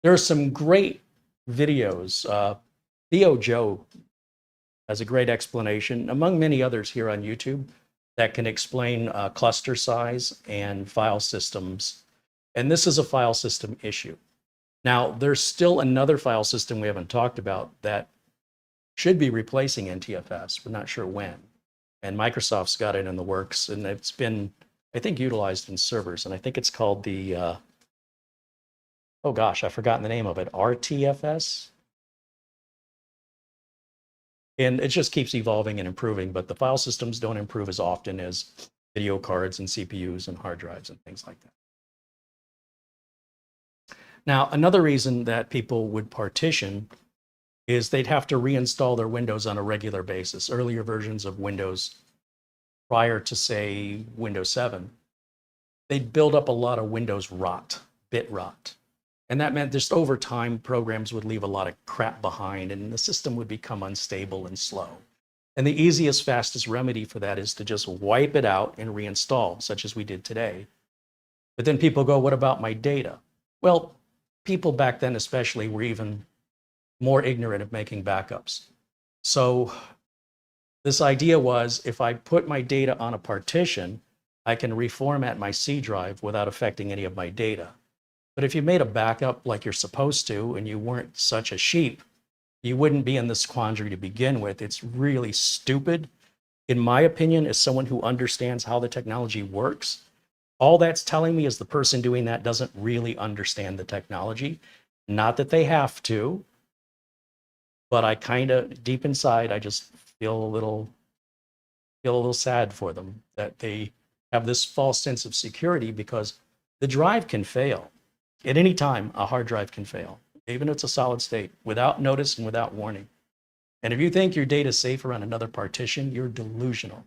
There are some great videos. Theo Joe has a great explanation, among many others here on YouTube, that can explain cluster size and file systems. And this is a file system issue. Now, there's still another file system we haven't talked about that should be replacing NTFS. We're not sure when. And Microsoft's got it in the works, and it's been, I think, utilized in servers. And I think it's called the, oh gosh, I've forgotten the name of it, RTFS? And it just keeps evolving and improving, but the file systems don't improve as often as video cards and CPUs and hard drives and things like that. Now, another reason that people would partition is they'd have to reinstall their Windows on a regular basis. Earlier versions of Windows prior to, say, Windows 7, they'd build up a lot of Windows rot, bit rot. And that meant just over time, programs would leave a lot of crap behind and the system would become unstable and slow. And the easiest, fastest remedy for that is to just wipe it out and reinstall, such as we did today. But then people go, what about my data? Well, people back then especially were even more ignorant of making backups. So this idea was, if I put my data on a partition, I can reformat my C drive without affecting any of my data. But if you made a backup like you're supposed to and you weren't such a sheep, you wouldn't be in this quandary to begin with. It's really stupid. In my opinion, as someone who understands how the technology works, all that's telling me is the person doing that doesn't really understand the technology. Not that they have to, but I kind of, deep inside, I just feel a little sad for them that they have this false sense of security, because the drive can fail. At any time, a hard drive can fail, even if it's a solid state, without notice and without warning. And if you think your data is safe around another partition, you're delusional.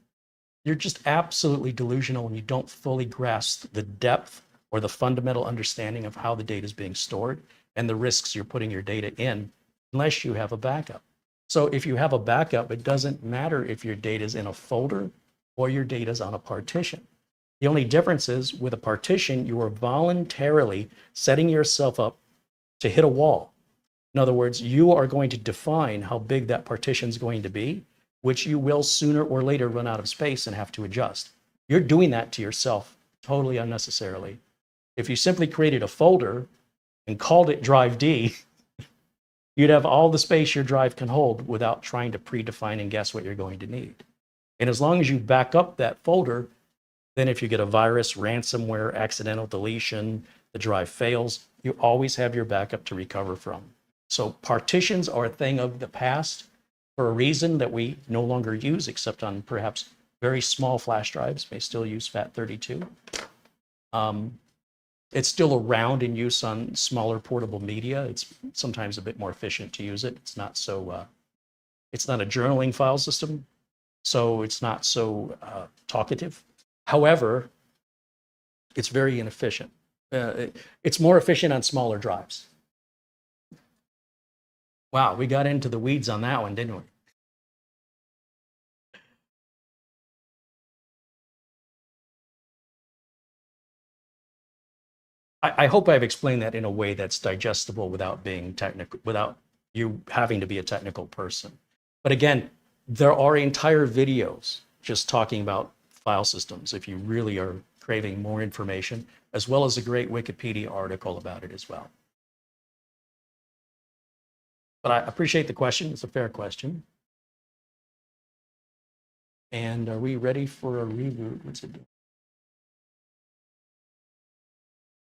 You're just absolutely delusional and you don't fully grasp the depth or the fundamental understanding of how the data is being stored and the risks you're putting your data in unless you have a backup. So if you have a backup, it doesn't matter if your data is in a folder or your data is on a partition. The only difference is with a partition, you are voluntarily setting yourself up to hit a wall. In other words, you are going to define how big that partition is going to be, which you will sooner or later run out of space and have to adjust. You're doing that to yourself totally unnecessarily. If you simply created a folder and called it drive D, you'd have all the space your drive can hold without trying to predefine and guess what you're going to need. And as long as you back up that folder, then if you get a virus, ransomware, accidental deletion, the drive fails, you always have your backup to recover from. So partitions are a thing of the past for a reason that we no longer use, except on perhaps very small flash drives, may still use FAT32. It's still around in use on smaller portable media. It's sometimes a bit more efficient to use it. It's not so, it's not a journaling file system, so it's not so talkative. However, it's very inefficient. It's more efficient on smaller drives. Wow, we got into the weeds on that one, didn't we? I hope I've explained that in a way that's digestible without being technical, without you having to be a technical person. But again, there are entire videos just talking about file systems if you really are craving more information, as well as a great Wikipedia article about it as well. But I appreciate the question. It's a fair question. And are we ready for a reboot? What's it doing?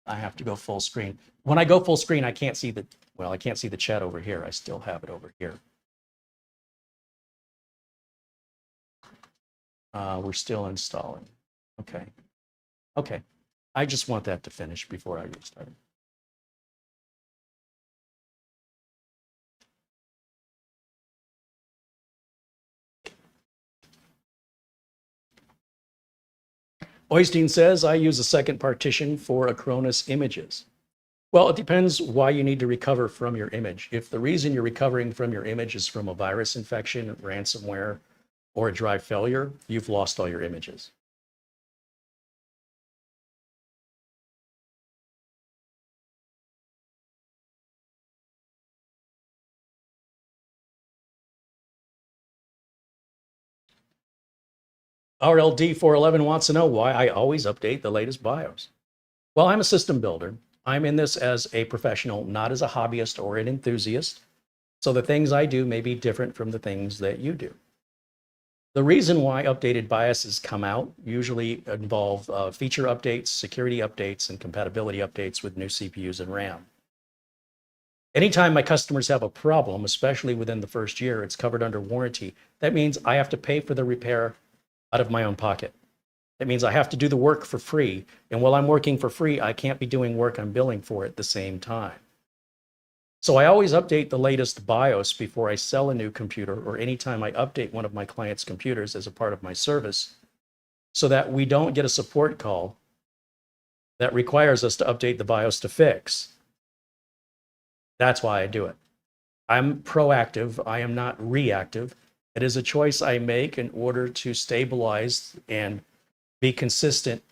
I have to go full screen. When I go full screen, I can't see the, well, I can't see the chat over here. I still have it over here. We're still installing. Okay. Okay. I just want that to finish before I restart. Oystein says, I use a second partition for Acronis images. Well, it depends why you need to recover from your image. If the reason you're recovering from your image is from a virus infection, ransomware, or a drive failure, you've lost all your images. RLD411 wants to know why I always update the latest BIOS. Well, I'm a system builder. I'm in this as a professional, not as a hobbyist or an enthusiast. So the things I do may be different from the things that you do. The reason why updated BIOSes come out usually involve feature updates, security updates, and compatibility updates with new CPUs and RAM. Anytime my customers have a problem, especially within the first year, it's covered under warranty. That means I have to pay for the repair out of my own pocket. That means I have to do the work for free. And while I'm working for free, I can't be doing work I'm billing for at the same time. So I always update the latest BIOS before I sell a new computer or anytime I update one of my clients' computers as a part of my service, so that we don't get a support call that requires us to update the BIOS to fix. That's why I do it. I'm proactive. I am not reactive. It is a choice I make in order to stabilize and be consistent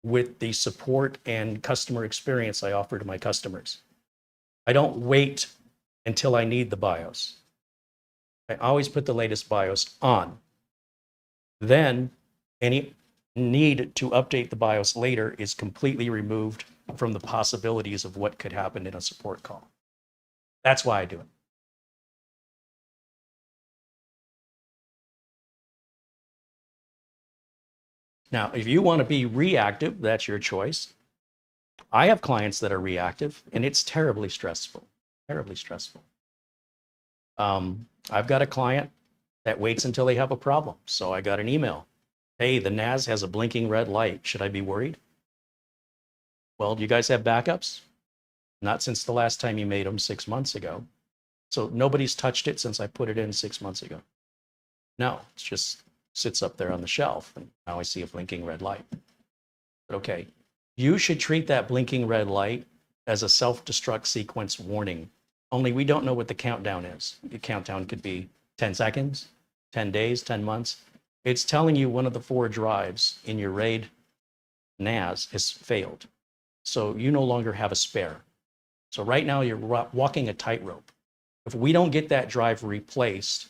with the support and customer experience I offer to my customers. I don't wait until I need the BIOS. I always put the latest BIOS on. Then any need to update the BIOS later is completely removed from the possibilities of what could happen in a support call. That's why I do it. Now, if you want to be reactive, that's your choice. I have clients that are reactive, and it's terribly stressful, terribly stressful. I've got a client that waits until they have a problem. So I got an email. Hey, the NAS has a blinking red light. Should I be worried? Well, do you guys have backups? Not since the last time you made them 6 months ago. So nobody's touched it since I put it in 6 months ago. No, it's just sits up there on the shelf, and now I see a blinking red light. But okay, you should treat that blinking red light as a self-destruct sequence warning. Only we don't know what the countdown is. The countdown could be 10 seconds, 10 days, 10 months. It's telling you one of the 4 drives in your RAID NAS has failed. So you no longer have a spare. So right now you're walking a tightrope. If we don't get that drive replaced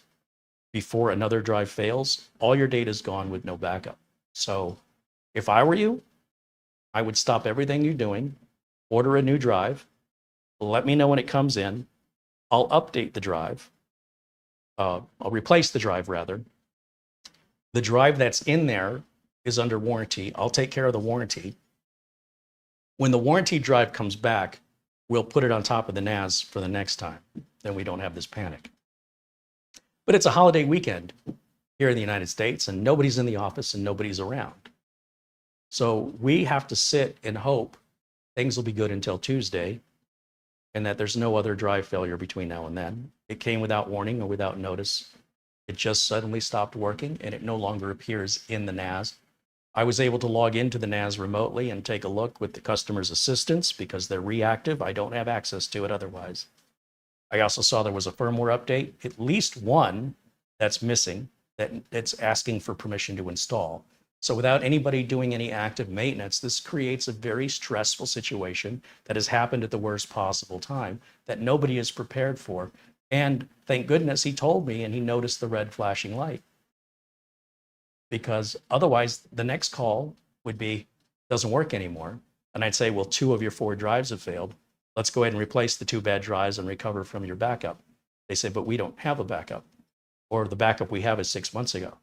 before another drive fails, all your data is gone with no backup. So if I were you, I would stop everything you're doing, order a new drive, let me know when it comes in, I'll update the drive, I'll replace the drive rather. The drive that's in there is under warranty. I'll take care of the warranty. When the warranty drive comes back, we'll put it on top of the NAS for the next time. Then we don't have this panic. But it's a holiday weekend here in the United States, and nobody's in the office and nobody's around. So we have to sit and hope things will be good until Tuesday and that there's no other drive failure between now and then. It came without warning or without notice. It just suddenly stopped working and it no longer appears in the NAS. I was able to log into the NAS remotely and take a look with the customer's assistance because they're reactive. I don't have access to it otherwise. I also saw there was a firmware update, at least one that's missing, that's asking for permission to install. So without anybody doing any active maintenance, this creates a very stressful situation that has happened at the worst possible time that nobody is prepared for. And thank goodness he told me and he noticed the red flashing light. Because otherwise the next call would be, doesn't work anymore. And I'd say, well, 2 of your 4 drives have failed. Let's go ahead and replace the 2 bad drives and recover from your backup. They say, but we don't have a backup. Or the backup we have is 6 months ago.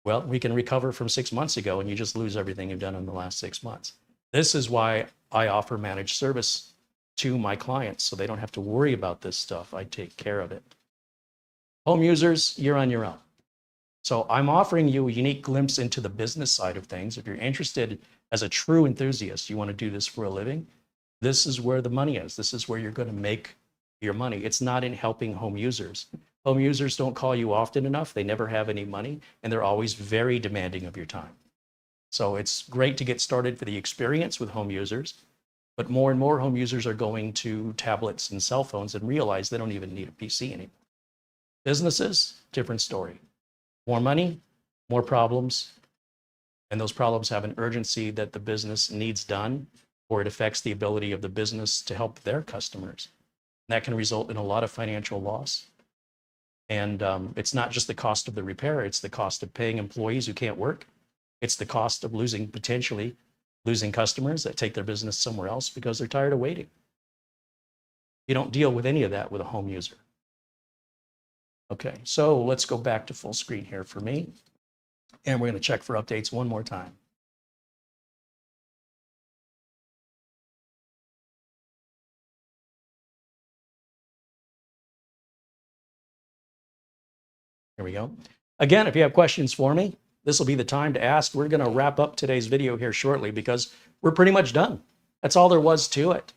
Well, we can recover from 6 months ago and you just lose everything you've done in the last 6 months. This is why I offer managed service to my clients so they don't have to worry about this stuff. I take care of it. Home users, you're on your own. So I'm offering you a unique glimpse into the business side of things. If you're interested as a true enthusiast, you want to do this for a living, this is where the money is. This is where you're going to make your money. It's not in helping home users. Home users don't call you often enough. They never have any money, and they're always very demanding of your time. So it's great to get started for the experience with home users, but more and more home users are going to tablets and cell phones and realize they don't even need a PC anymore. Businesses, different story. More money, more problems, and those problems have an urgency that the business needs done, or it affects the ability of the business to help their customers. And that can result in a lot of financial loss. And it's not just the cost of the repair, it's the cost of paying employees who can't work. It's the cost of potentially losing customers that take their business somewhere else because they're tired of waiting. You don't deal with any of that with a home user. Okay, so let's go back to full screen here for me. And we're going to check for updates one more time. Here we go. Again, if you have questions for me, this will be the time to ask. We're going to wrap up today's video here shortly because we're pretty much done. That's all there was to it.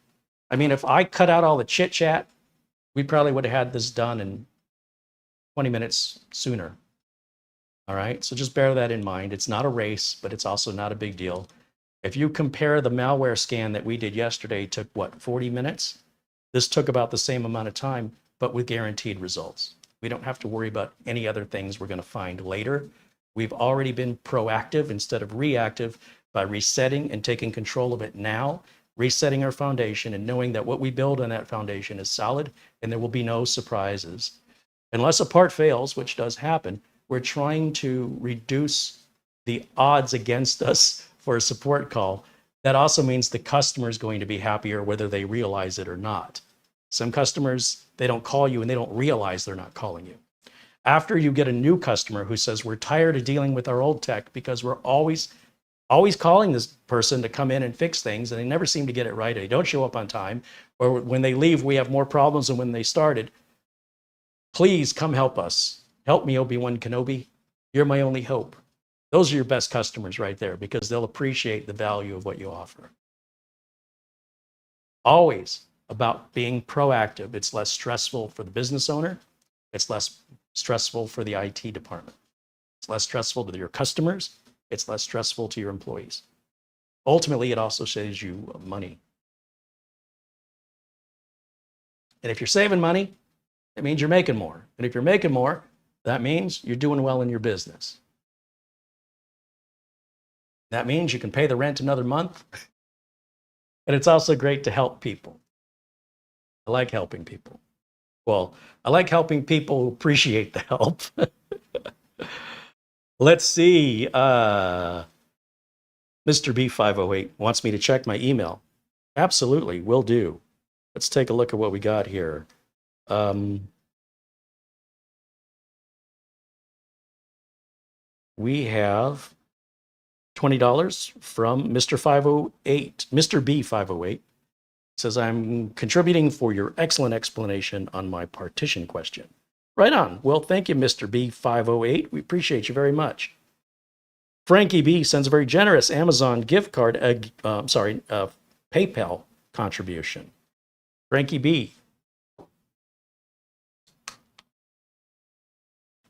I mean, if I cut out all the chit chat, we probably would have had this done in 20 minutes sooner. All right, so just bear that in mind. It's not a race, but it's also not a big deal. If you compare the malware scan that we did yesterday, took what, 40 minutes? This took about the same amount of time, but with guaranteed results. We don't have to worry about any other things we're going to find later. We've already been proactive instead of reactive by resetting and taking control of it now, resetting our foundation and knowing that what we build on that foundation is solid and there will be no surprises. Unless a part fails, which does happen, we're trying to reduce the odds against us for a support call. That also means the customer is going to be happier whether they realize it or not. Some customers, they don't call you and they don't realize they're not calling you. After you get a new customer who says, we're tired of dealing with our old tech because we're always calling this person to come in and fix things and they never seem to get it right. They don't show up on time, or when they leave, we have more problems than when they started. Please come help us. Help me, Obi-Wan Kenobi. You're my only hope. Those are your best customers right there because they'll appreciate the value of what you offer. Always about being proactive. It's less stressful for the business owner. It's less stressful for the IT department. It's less stressful to your customers. It's less stressful to your employees. Ultimately, it also saves you money. And if you're saving money, it means you're making more. And if you're making more, that means you're doing well in your business. That means you can pay the rent another month. And it's also great to help people. I like helping people. Well, I like helping people who appreciate the help. Let's see. Mr. B508 wants me to check my email. Absolutely, will do. Let's take a look at what we got here. We have $20 from Mr. 508, Mr. B508. Says, I'm contributing for your excellent explanation on my partition question. Right on. Well, thank you, Mr. B508. We appreciate you very much. Frankie B sends a very generous Amazon gift card, PayPal contribution. Frankie B.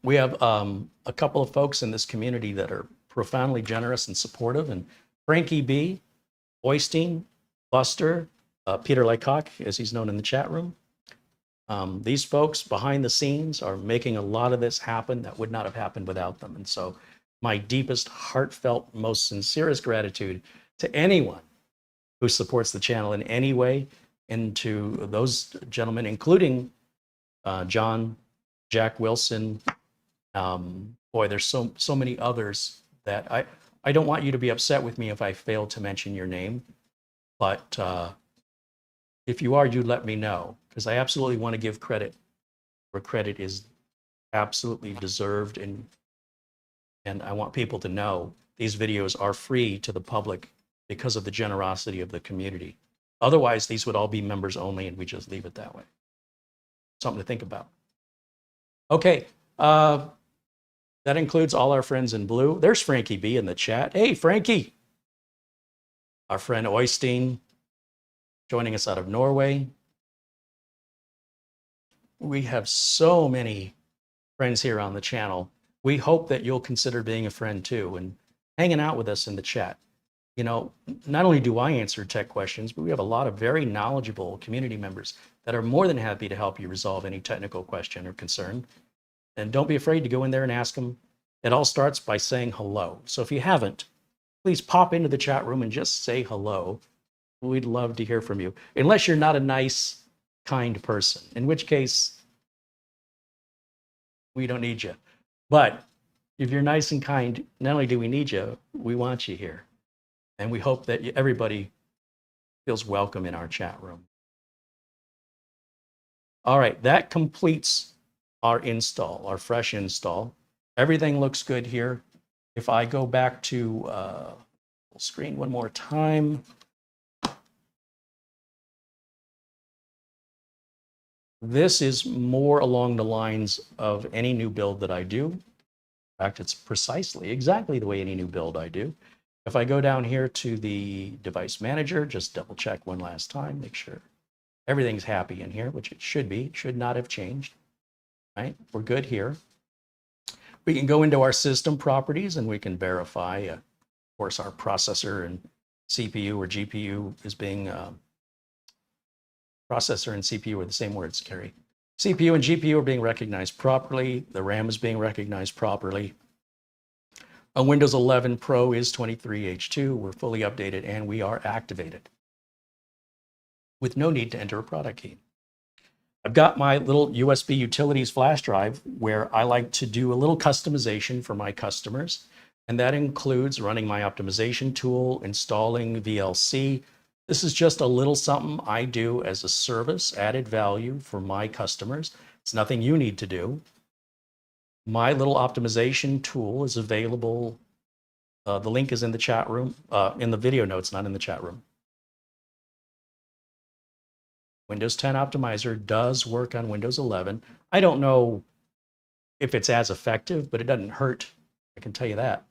We have a couple of folks in this community that are profoundly generous and supportive. And Frankie B, Oystein, Buster, Peter Lycock, as he's known in the chat room. These folks behind the scenes are making a lot of this happen that would not have happened without them. And so my deepest, heartfelt, most sincerest gratitude to anyone who supports the channel in any way, and to those gentlemen, including John, Jack Wilson. Boy, there's so many others that I don't want you to be upset with me if I fail to mention your name, but if you are, you let me know, because I absolutely want to give credit where credit is absolutely deserved, and I want people to know these videos are free to the public because of the generosity of the community. Otherwise, these would all be members only, and we just leave it that way. Something to think about. Okay, that includes all our friends in blue. There's Frankie B in the chat. Hey, Frankie. Our friend Oystein joining us out of Norway. We have so many friends here on the channel. We hope that you'll consider being a friend too and hanging out with us in the chat. You know, not only do I answer tech questions, but we have a lot of very knowledgeable community members that are more than happy to help you resolve any technical question or concern. And don't be afraid to go in there and ask them. It all starts by saying hello. So if you haven't, please pop into the chat room and just say hello. We'd love to hear from you. Unless you're not a nice, kind person, in which case we don't need you. But if you're nice and kind, not only do we need you, we want you here. And we hope that everybody feels welcome in our chat room. All right, that completes our install, our fresh install. Everything looks good here. If I go back to full screen one more time. This is more along the lines of any new build that I do. In fact, it's precisely exactly the way any new build I do. If I go down here to the device manager, just double check one last time, make sure everything's happy in here, which it should be, should not have changed, right? We're good here. We can go into our system properties and we can verify, of course, our processor and CPU or GPU is being, processor and CPU are the same words, Carey. CPU and GPU are being recognized properly. The RAM is being recognized properly. On Windows 11 Pro is 23H2. We're fully updated and we are activated with no need to enter a product key. I've got my little USB utilities flash drive where I like to do a little customization for my customers. And that includes running my optimization tool, installing VLC. This is just a little something I do as a service, added value for my customers. It's nothing you need to do. My little optimization tool is available. The link is in the chat room, in the video notes, not in the chat room. Windows 10 Optimizer does work on Windows 11. I don't know if it's as effective, but it doesn't hurt. I can tell you that.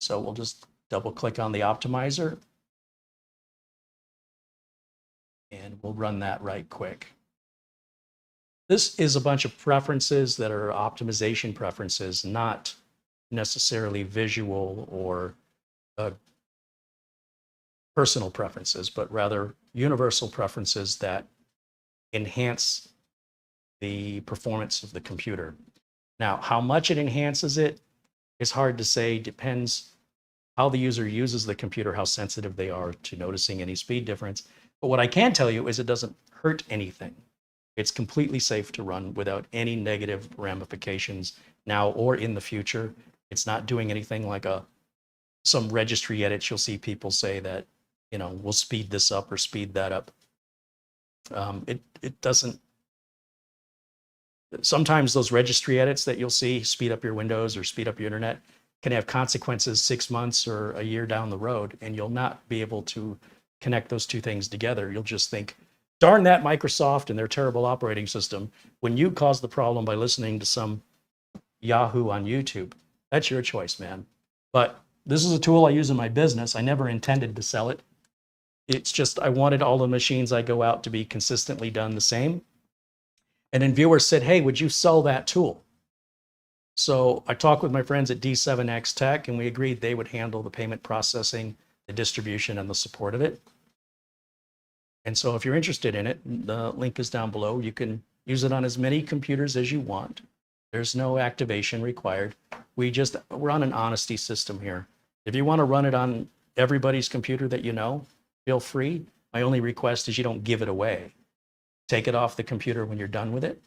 So we'll just double click on the optimizer. And we'll run that right quick. This is a bunch of preferences that are optimization preferences, not necessarily visual or personal preferences, but rather universal preferences that enhance the performance of the computer. Now, how much it enhances it is hard to say. Depends how the user uses the computer, how sensitive they are to noticing any speed difference. But what I can tell you is it doesn't hurt anything. It's completely safe to run without any negative ramifications now or in the future. It's not doing anything like some registry edits. You'll see people say that, we'll speed this up or speed that up. It doesn't. Sometimes those registry edits that you'll see speed up your Windows or speed up your internet can have consequences 6 months or a year down the road, and you'll not be able to connect those two things together. You'll just think, darn that Microsoft and their terrible operating system, when you caused the problem by listening to some Yahoo on YouTube. That's your choice, man. But this is a tool I use in my business. I never intended to sell it. It's just I wanted all the machines I go out to be consistently done the same. And then viewers said, hey, would you sell that tool? So I talked with my friends at D7X Tech, and we agreed they would handle the payment processing, the distribution, and the support of it. And so if you're interested in it, the link is down below. You can use it on as many computers as you want. There's no activation required. We're on an honesty system here. If you want to run it on everybody's computer that you know, feel free. My only request is you don't give it away. Take it off the computer when you're done with it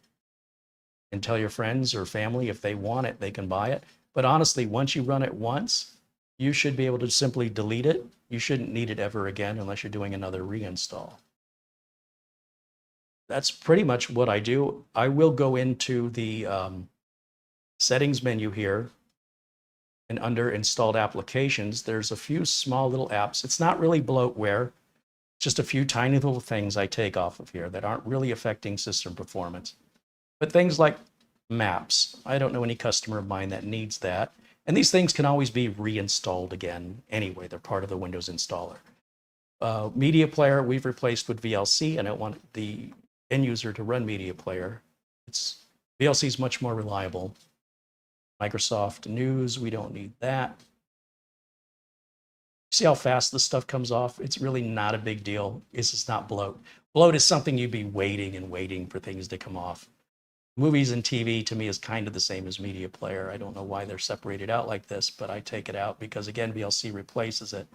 and tell your friends or family if they want it, they can buy it. But honestly, once you run it once, you should be able to simply delete it. You shouldn't need it ever again unless you're doing another reinstall. That's pretty much what I do. I will go into the settings menu here, and under installed applications, there's a few small little apps. It's not really bloatware. Just a few tiny little things I take off of here that aren't really affecting system performance. But things like maps, I don't know any customer of mine that needs that. And these things can always be reinstalled again anyway. They're part of the Windows installer. Media player, we've replaced with VLC. I don't want the end user to run media player. VLC is much more reliable. Microsoft News, we don't need that. See how fast this stuff comes off? It's really not a big deal. It's just not bloat. Bloat is something you'd be waiting and waiting for things to come off. Movies and TV to me is kind of the same as media player. I don't know why they're separated out like this, but I take it out because again, VLC replaces it.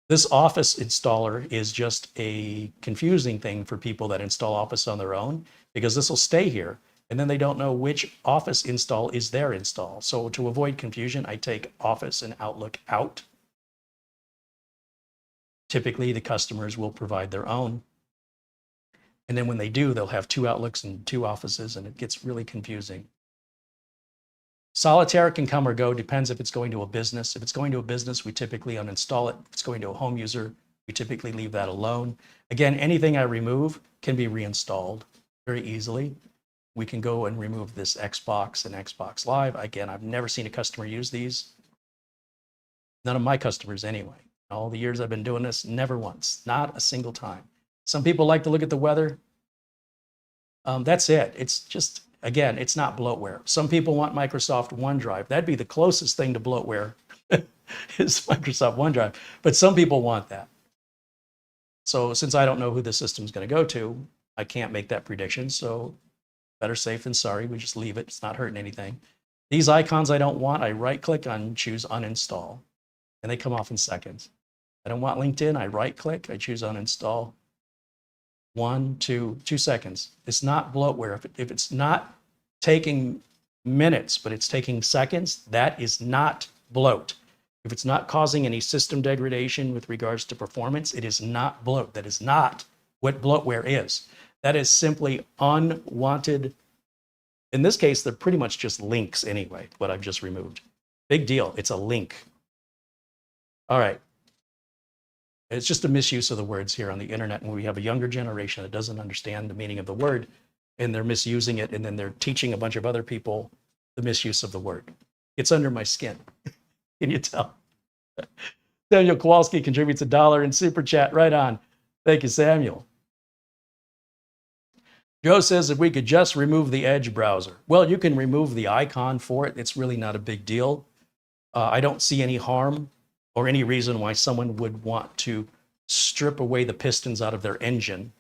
This Office installer is just a confusing thing for people that install Office on their own because this will stay here and then they don't know which Office install is their install. So to avoid confusion, I take Office and Outlook out. Typically, the customers will provide their own. And then when they do, they'll have 2 Outlooks and 2 Offices, and it gets really confusing. Solitaire can come or go, depends if it's going to a business. If it's going to a business, we typically uninstall it. If it's going to a home user, we typically leave that alone. Again, anything I remove can be reinstalled very easily. We can go and remove this Xbox and Xbox Live. Again, I've never seen a customer use these. None of my customers anyway. All the years I've been doing this, never once, not a single time. Some people like to look at the weather. That's it. It's just, again, it's not bloatware. Some people want Microsoft OneDrive. That'd be the closest thing to bloatware is Microsoft OneDrive. But some people want that. So since I don't know who the system's going to go to, I can't make that prediction. So better safe than sorry. We just leave it. It's not hurting anything. These icons I don't want, I right-click on choose uninstall, and they come off in seconds. I don't want LinkedIn, I right-click, I choose uninstall. 1, 2 seconds. It's not bloatware. If it's not taking minutes, but it's taking seconds, that is not bloat. If it's not causing any system degradation with regards to performance, it is not bloat. That is not what bloatware is. That is simply unwanted. In this case, they're pretty much just links anyway, what I've just removed. Big deal, it's a link. All right. It's just a misuse of the words here on the internet, and we have a younger generation that doesn't understand the meaning of the word, and they're misusing it, and then they're teaching a bunch of other people the misuse of the word. It's under my skin. Can you tell? Samuel Kowalski contributes $1 in Super Chat. Right on. Thank you, Samuel. Joe says if we could just remove the Edge browser. Well, you can remove the icon for it. It's really not a big deal. I don't see any harm or any reason why someone would want to strip away the pistons out of their engine.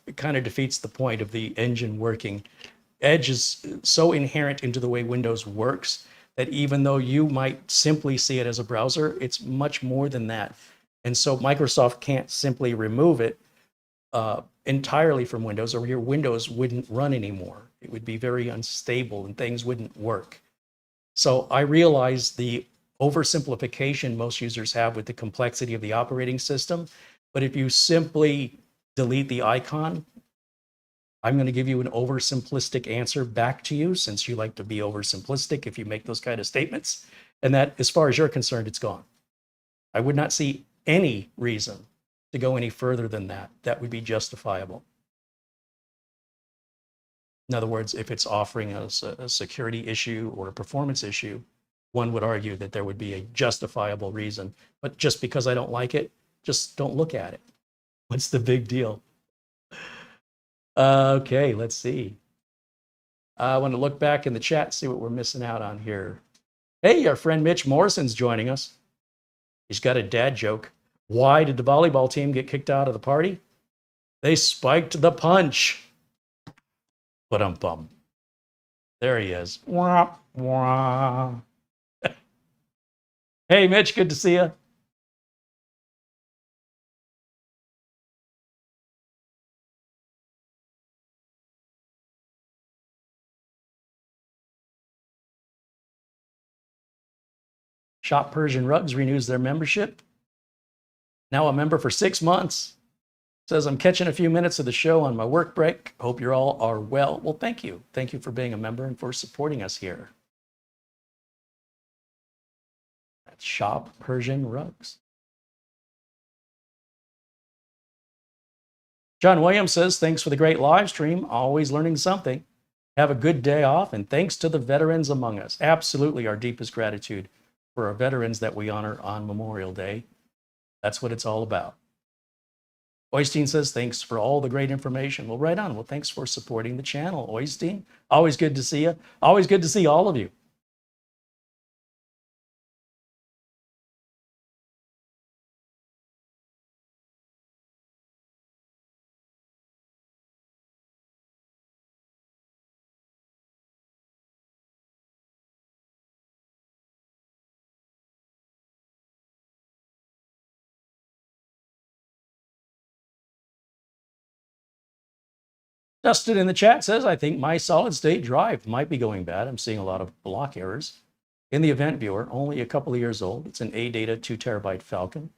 It kind of defeats the point of the engine working. Edge is so inherent into the way Windows works that even though you might simply see it as a browser, it's much more than that. And so Microsoft can't simply remove it entirely from Windows, or your Windows wouldn't run anymore. It would be very unstable and things wouldn't work. So I realize the oversimplification most users have with the complexity of the operating system. But if you simply delete the icon, I'm going to give you an oversimplistic answer back to you, since you like to be oversimplistic if you make those kind of statements. And that, as far as you're concerned, it's gone. I would not see any reason to go any further than that. That would be justifiable. In other words, if it's offering us a security issue or a performance issue, one would argue that there would be a justifiable reason. But just because I don't like it, just don't look at it. What's the big deal? Okay, let's see. I want to look back in the chat, see what we're missing out on here. Hey, our friend Mitch Morrison's joining us. He's got a dad joke. Why did the volleyball team get kicked out of the party? They spiked the punch. Ba-dum-bum. There he is. Wah, wah. Hey, Mitch, good to see you. Shop Persian Rugs renews their membership. Now a member for 6 months. Says, I'm catching a few minutes of the show on my work break. Hope you all are well. Well, thank you. Thank you for being a member and for supporting us here. That's Shop Persian Rugs. John Williams says, thanks for the great live stream. Always learning something. Have a good day off, and thanks to the veterans among us. Absolutely our deepest gratitude for our veterans that we honor on Memorial Day. That's what it's all about. Oystein says, thanks for all the great information. Well, right on. Well, thanks for supporting the channel, Oystein. Always good to see you. Always good to see all of you. Dustin in the chat says, I think my solid state drive might be going bad. I'm seeing a lot of block errors. In the event viewer, only a couple of years old. It's an ADATA 2 terabyte Falcon.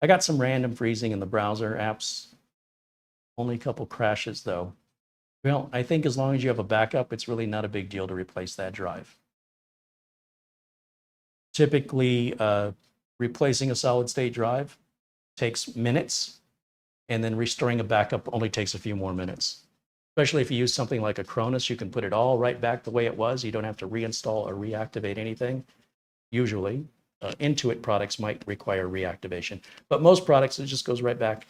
I got some random freezing in the browser apps. Only a couple crashes though. Well, I think as long as you have a backup, it's really not a big deal to replace that drive. Typically, replacing a solid state drive takes minutes, and then restoring a backup only takes a few more minutes. Especially if you use something like a Cronus, you can put it all right back the way it was. You don't have to reinstall or reactivate anything. Usually, Intuit products might require reactivation, but most products, it just goes right back.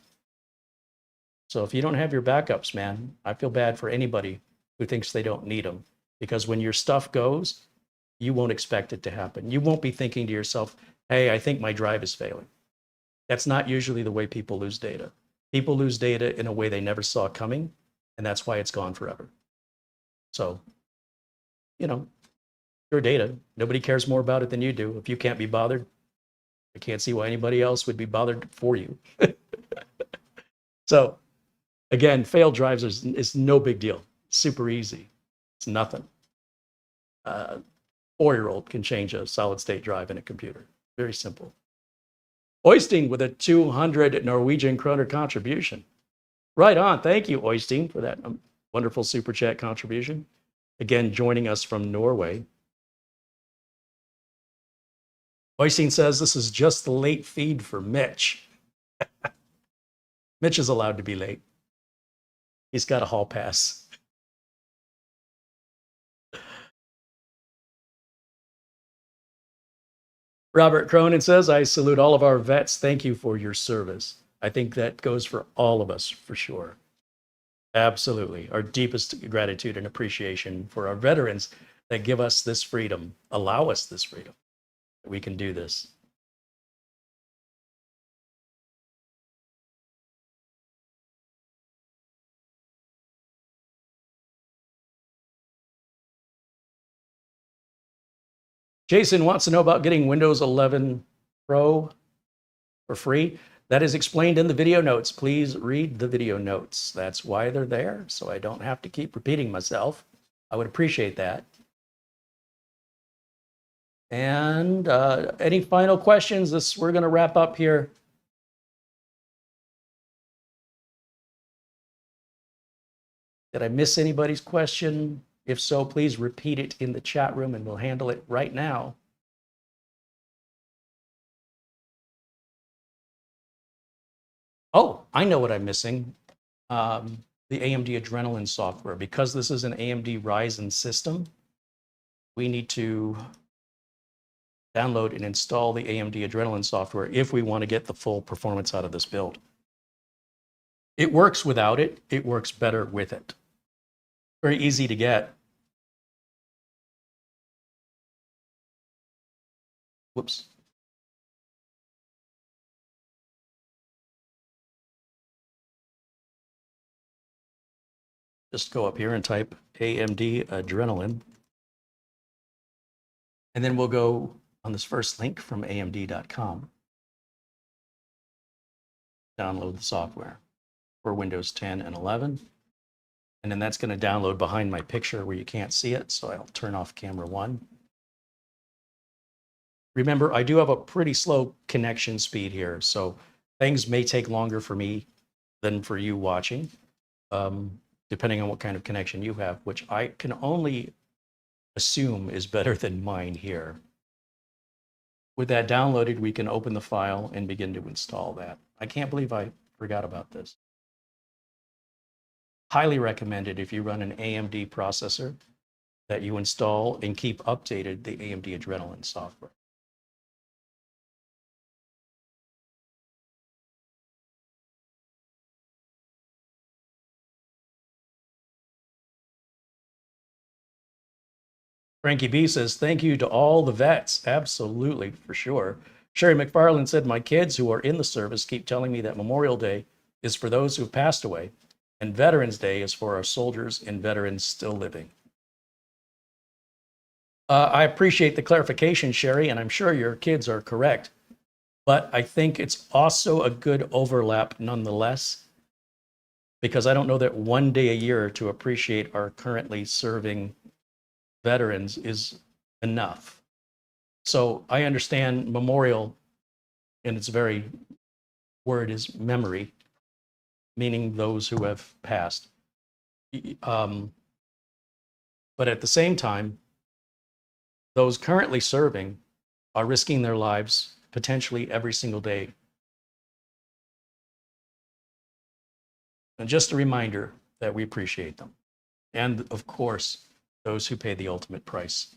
So if you don't have your backups, man, I feel bad for anybody who thinks they don't need them, because when your stuff goes, you won't expect it to happen. You won't be thinking to yourself, hey, I think my drive is failing. That's not usually the way people lose data. People lose data in a way they never saw coming, and that's why it's gone forever. So, you know, your data, nobody cares more about it than you do. If you can't be bothered, I can't see why anybody else would be bothered for you. So, again, failed drives is no big deal. Super easy. It's nothing. 4-year-old can change a solid state drive in a computer. Very simple. Oystein with a 200 Norwegian kroner contribution. Right on. Thank you, Oystein, for that wonderful super chat contribution. Again, joining us from Norway. Oystein says this is just the late feed for Mitch. Mitch is allowed to be late. He's got a hall pass. Robert Cronin says, I salute all of our vets. Thank you for your service. I think that goes for all of us, for sure. Absolutely. Our deepest gratitude and appreciation for our veterans that give us this freedom, allow us this freedom. We can do this. Jason wants to know about getting Windows 11 Pro for free. That is explained in the video notes. Please read the video notes. That's why they're there, so I don't have to keep repeating myself. I would appreciate that. And any final questions? We're going to wrap up here. Did I miss anybody's question? If so, please repeat it in the chat room and we'll handle it right now. Oh, I know what I'm missing. The AMD Adrenalin software. Because this is an AMD Ryzen system, we need to download and install the AMD Adrenalin software if we want to get the full performance out of this build. It works without it. It works better with it. Very easy to get. Whoops. Just go up here and type AMD Adrenalin. And then we'll go on this first link from amd.com. Download the software for Windows 10 and 11. And then that's going to download behind my picture where you can't see it. So I'll turn off camera 1. Remember, I do have a pretty slow connection speed here. So things may take longer for me than for you watching, depending on what kind of connection you have, which I can only assume is better than mine here. With that downloaded, we can open the file and begin to install that. I can't believe I forgot about this. Highly recommended if you run an AMD processor that you install and keep updated the AMD Adrenalin software. Frankie B says, thank you to all the vets. Absolutely, for sure. Sherry McFarland said, my kids who are in the service keep telling me that Memorial Day is for those who have passed away, and Veterans Day is for our soldiers and veterans still living. I appreciate the clarification, Sherry, and I'm sure your kids are correct. But I think it's also a good overlap nonetheless, because I don't know that one day a year to appreciate our currently serving veterans is enough. So I understand memorial, and its very word is memory, meaning those who have passed. But at the same time, those currently serving are risking their lives potentially every single day. And just a reminder that we appreciate them. And of course, those who pay the ultimate price.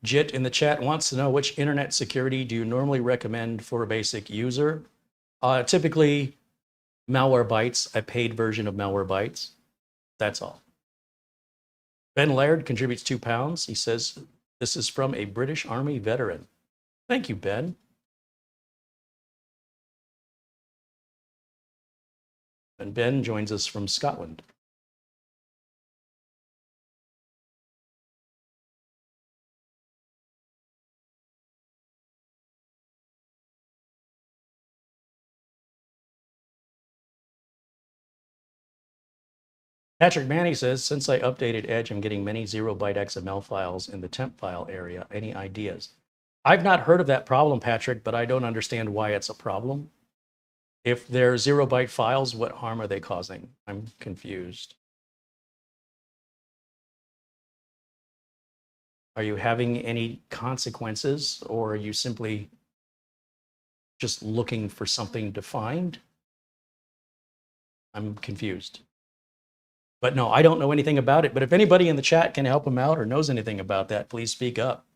Jit in the chat wants to know, which internet security do you normally recommend for a basic user? Typically, Malwarebytes, a paid version of Malwarebytes. That's all. Ben Laird contributes £2. He says, this is from a British Army veteran. Thank you, Ben. And Ben joins us from Scotland. Patrick Manny says, since I updated Edge, I'm getting many 0-byte XML files in the temp file area. Any ideas? I've not heard of that problem, Patrick, but I don't understand why it's a problem. If they're 0-byte files, what harm are they causing? I'm confused. Are you having any consequences, or are you simply just looking for something defined? I'm confused. But no, I don't know anything about it. But if anybody in the chat can help him out or knows anything about that, please speak up.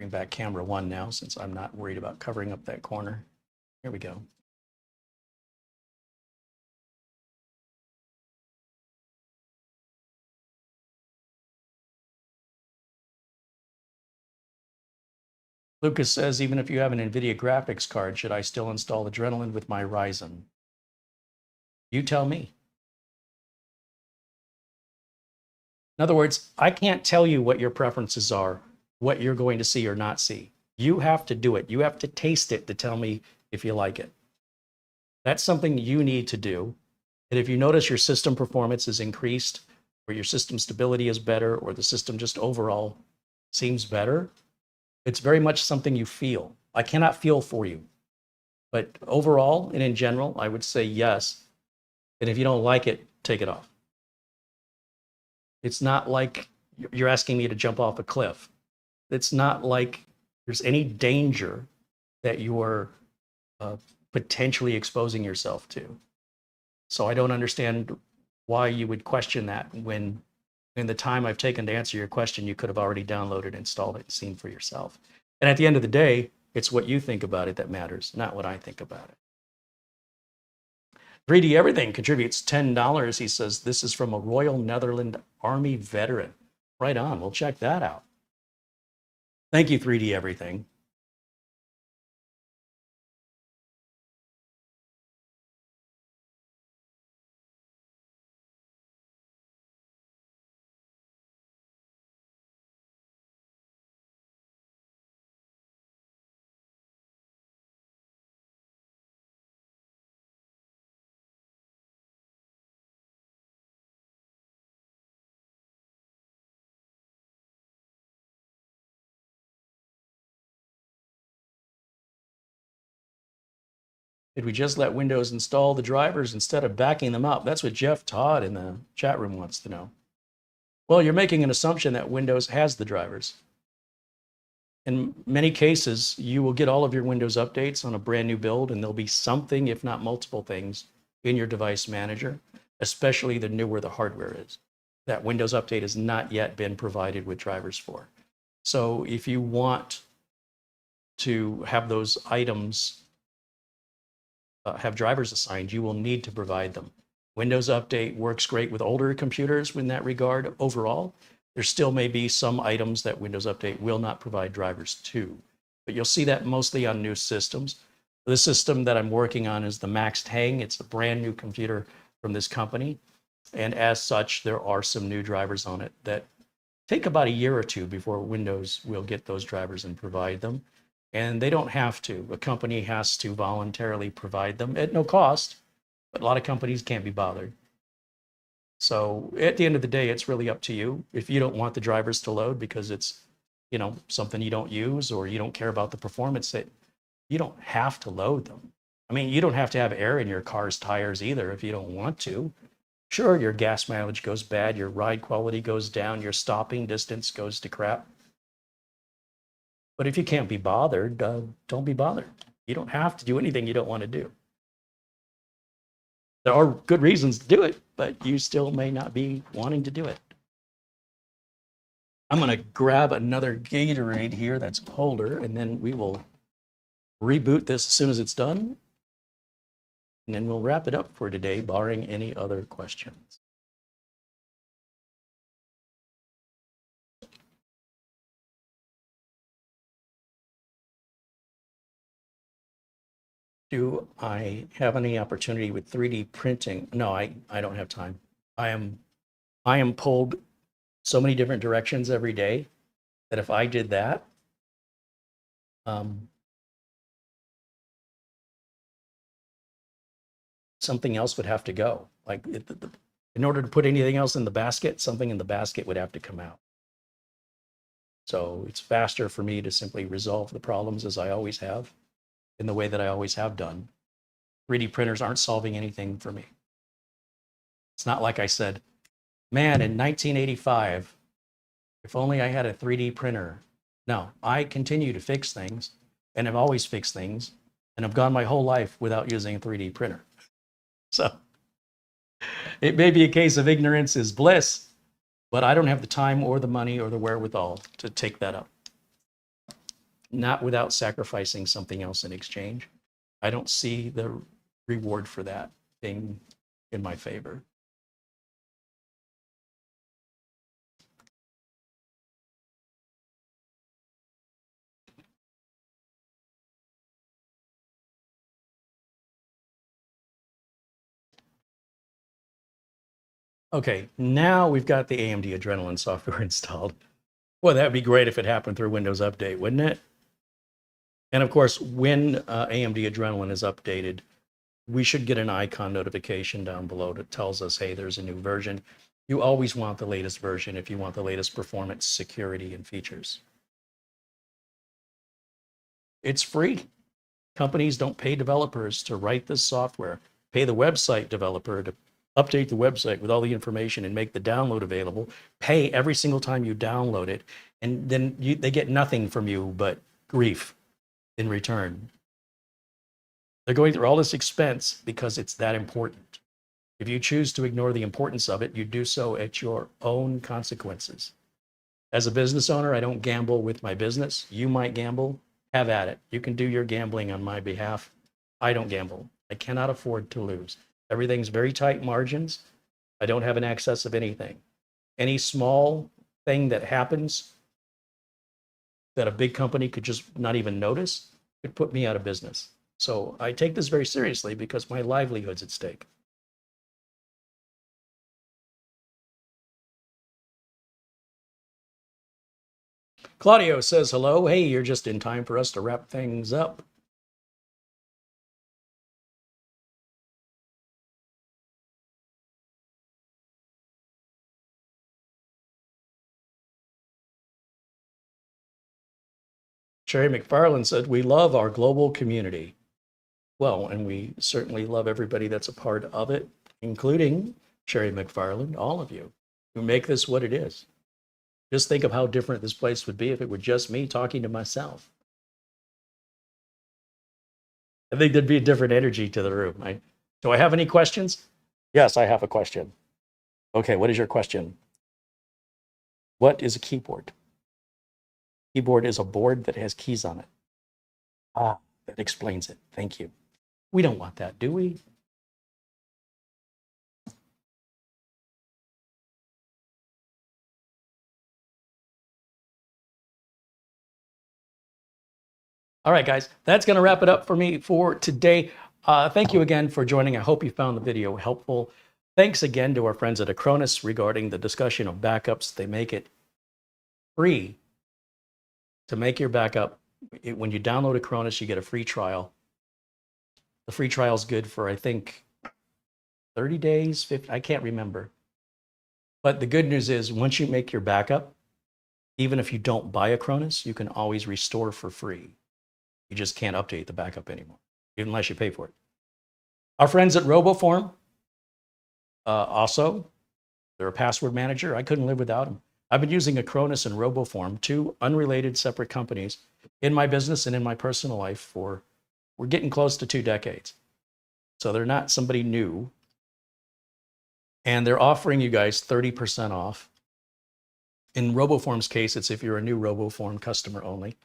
Bring back camera 1 now, since I'm not worried about covering up that corner. Here we go. Lucas says, even if you have an NVIDIA graphics card, should I still install Adrenaline with my Ryzen? You tell me. In other words, I can't tell you what your preferences are, what you're going to see or not see. You have to do it. You have to taste it to tell me if you like it. That's something you need to do. And if you notice your system performance is increased, or your system stability is better, or the system just overall seems better, it's very much something you feel. I cannot feel for you. But overall and in general, I would say yes. And if you don't like it, take it off. It's not like you're asking me to jump off a cliff. It's not like there's any danger that you are potentially exposing yourself to. So I don't understand why you would question that when in the time I've taken to answer your question, you could have already downloaded, installed it, and seen for yourself. And at the end of the day, it's what you think about it that matters, not what I think about it. 3D Everything contributes $10. He says, this is from a Royal Netherlands Army veteran. Right on, we'll check that out. Thank you, 3D Everything. Did we just let Windows install the drivers instead of backing them up? That's what Jeff Todd in the chat room wants to know. Well, you're making an assumption that Windows has the drivers. In many cases, you will get all of your Windows updates on a brand new build, and there'll be something, if not multiple things, in your device manager, especially the newer the hardware is. That Windows update has not yet been provided with drivers for. So if you want to have those items have drivers assigned, you will need to provide them. Windows Update works great with older computers in that regard. Overall, there still may be some items that Windows Update will not provide drivers to, but you'll see that mostly on new systems. The system that I'm working on is the Maxtang. It's a brand new computer from this company, and as such, there are some new drivers on it that take about a year or two before Windows will get those drivers and provide them. And they don't have to. A company has to voluntarily provide them at no cost, but a lot of companies can't be bothered. So at the end of the day, it's really up to you. If you don't want the drivers to load because it's, you know, something you don't use, or you don't care about the performance, you don't have to load them. I mean, you don't have to have air in your car's tires either if you don't want to. Sure, your gas mileage goes bad, your ride quality goes down, your stopping distance goes to crap. But if you can't be bothered, don't be bothered. You don't have to do anything you don't want to do. There are good reasons to do it, but you still may not be wanting to do it. I'm going to grab another Gatorade here that's colder, and then we will reboot this as soon as it's done. And then we'll wrap it up for today, barring any other questions. Do I have any opportunity with 3D printing? No, I don't have time. I am pulled so many different directions every day that if I did that, something else would have to go. Like in order to put anything else in the basket, something in the basket would have to come out. So it's faster for me to simply resolve the problems as I always have, in the way that I always have done. 3D printers aren't solving anything for me. It's not like I said, man, in 1985, if only I had a 3D printer. No, I continue to fix things, and have always fixed things, and have gone my whole life without using a 3D printer. So it may be a case of ignorance is bliss, but I don't have the time or the money or the wherewithal to take that up. not without sacrificing something else in exchange. I don't see the reward for that being in my favor. Okay, now we've got the AMD Adrenalin software installed. Well, that'd be great if it happened through Windows Update, wouldn't it? And of course, when AMD Adrenalin is updated, we should get an icon notification down below that tells us, hey, there's a new version. You always want the latest version if you want the latest performance, security, and features. It's free. Companies don't pay developers to write this software, pay the website developer to update the website with all the information and make the download available, pay every single time you download it, and then they get nothing from you but grief in return. They're going through all this expense because it's that important. If you choose to ignore the importance of it, you do so at your own consequences. As a business owner, I don't gamble with my business. You might gamble. Have at it. You can do your gambling on my behalf. I don't gamble. I cannot afford to lose. Everything's very tight margins. I don't have an excess of anything. Any small thing that happens that a big company could just not even notice could put me out of business. So I take this very seriously because my livelihood's at stake. Claudio says hello. Hey, you're just in time for us to wrap things up. Sherry McFarland said, we love our global community. Well, and we certainly love everybody that's a part of it, including Sherry McFarland, all of you who make this what it is. Just think of how different this place would be if it were just me talking to myself. I think there'd be a different energy to the room. Do I have any questions? Yes, I have a question. Okay, what is your question? What is a keyboard? Keyboard is a board that has keys on it. Ah, that explains it. Thank you. We don't want that, do we? All right, guys, that's going to wrap it up for me for today. Thank you again for joining. I hope you found the video helpful. Thanks again to our friends at Acronis regarding the discussion of backups. They make it free to make your backup. When you download Acronis, you get a free trial. The free trial is good for, I think, 30 days, 50, I can't remember. But the good news is once you make your backup, even if you don't buy Acronis, you can always restore for free. You just can't update the backup anymore, unless you pay for it. Our friends at RoboForm, also, they're a password manager. I couldn't live without them. I've been using Acronis and RoboForm, two unrelated separate companies, in my business and in my personal life for, we're getting close to 2 decades. So they're not somebody new. And they're offering you guys 30% off. In RoboForm's case, it's if you're a new RoboForm customer only.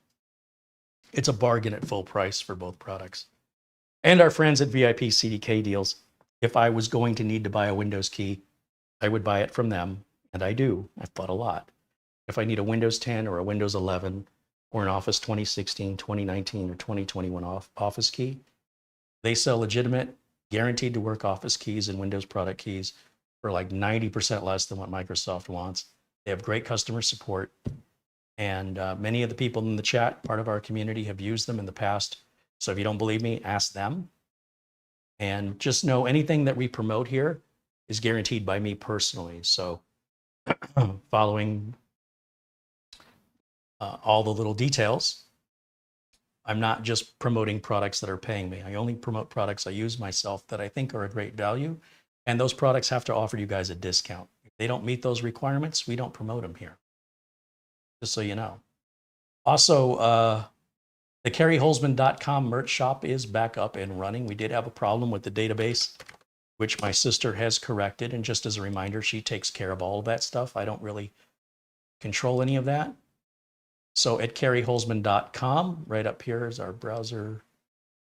It's a bargain at full price for both products. And our friends at VIP CDK Deals, if I was going to need to buy a Windows key, I would buy it from them. And I do. I've bought a lot. If I need a Windows 10 or a Windows 11 or an Office 2016, 2019, or 2021 Office key, they sell legitimate, guaranteed to work Office keys and Windows product keys for like 90% less than what Microsoft wants. They have great customer support. And many of the people in the chat, part of our community, have used them in the past. So if you don't believe me, ask them. And just know anything that we promote here is guaranteed by me personally. So following all the little details, I'm not just promoting products that are paying me. I only promote products I use myself that I think are a great value. And those products have to offer you guys a discount. If they don't meet those requirements, we don't promote them here. Just so you know. Also, the careyholzman.com merch shop is back up and running. We did have a problem with the database, which my sister has corrected. And just as a reminder, she takes care of all of that stuff. I don't really control any of that. So at careyholzman.com, right up here is our browser,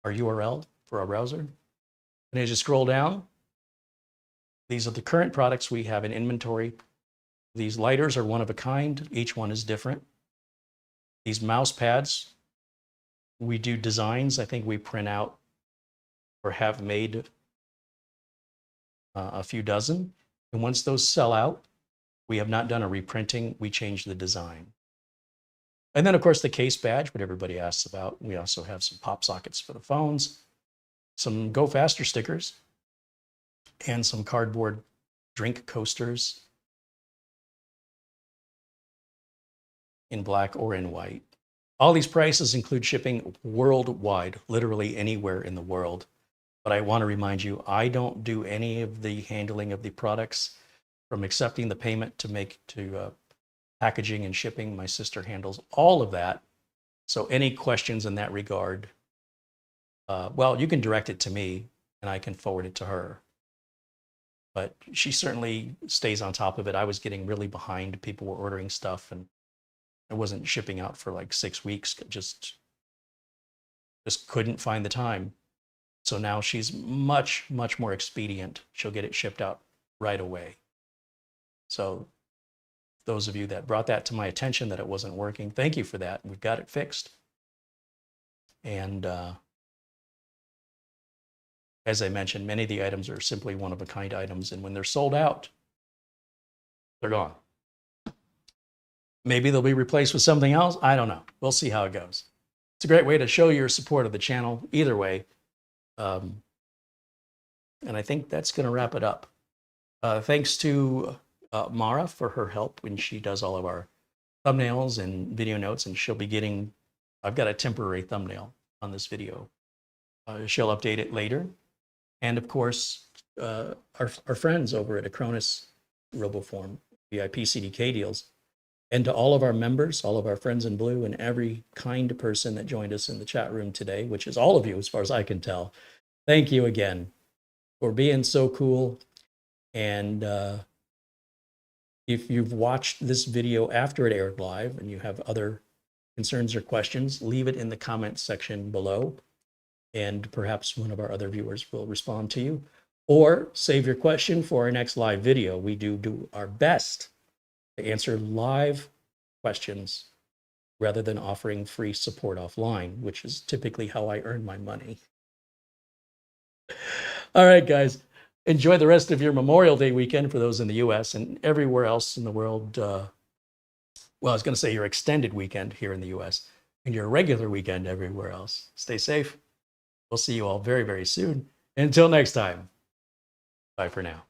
our URL for our browser. And as you scroll down, these are the current products we have in inventory. These lighters are one of a kind. Each one is different. These mouse pads, we do designs. I think we print out or have made a few dozen. And once those sell out, we have not done a reprinting. We change the design. And then, of course, the case badge, what everybody asks about. We also have some pop sockets for the phones, some Go Faster stickers, and some cardboard drink coasters in black or in white. All these prices include shipping worldwide, literally anywhere in the world. But I want to remind you, I don't do any of the handling of the products, from accepting the payment to packaging and shipping. My sister handles all of that. So any questions in that regard, well, you can direct it to me and I can forward it to her. But she certainly stays on top of it. I was getting really behind. People were ordering stuff and I wasn't shipping out for like 6 weeks. Just couldn't find the time. So now she's much, much more expedient. She'll get it shipped out right away. So those of you that brought that to my attention that it wasn't working, thank you for that. We've got it fixed. And as I mentioned, many of the items are simply one-of-a-kind items. And when they're sold out, they're gone. Maybe they'll be replaced with something else. I don't know. We'll see how it goes. It's a great way to show your support of the channel either way. And I think that's going to wrap it up. Thanks to Mara for her help when she does all of our thumbnails and video notes, and she'll be getting, I've got a temporary thumbnail on this video. She'll update it later. And of course, our friends over at Acronis RoboForm, VIP CDK deals, and to all of our members, all of our friends in blue, and every kind person that joined us in the chat room today, which is all of you as far as I can tell. Thank you again for being so cool. And if you've watched this video after it aired live and you have other concerns or questions, leave it in the comments section below. And perhaps one of our other viewers will respond to you. Or save your question for our next live video. We do our best to answer live questions rather than offering free support offline, which is typically how I earn my money. All right, guys. Enjoy the rest of your Memorial Day weekend for those in the US and everywhere else in the world. Well, I was going to say your extended weekend here in the US and your regular weekend everywhere else. Stay safe. We'll see you all very, very soon. Until next time, bye for now.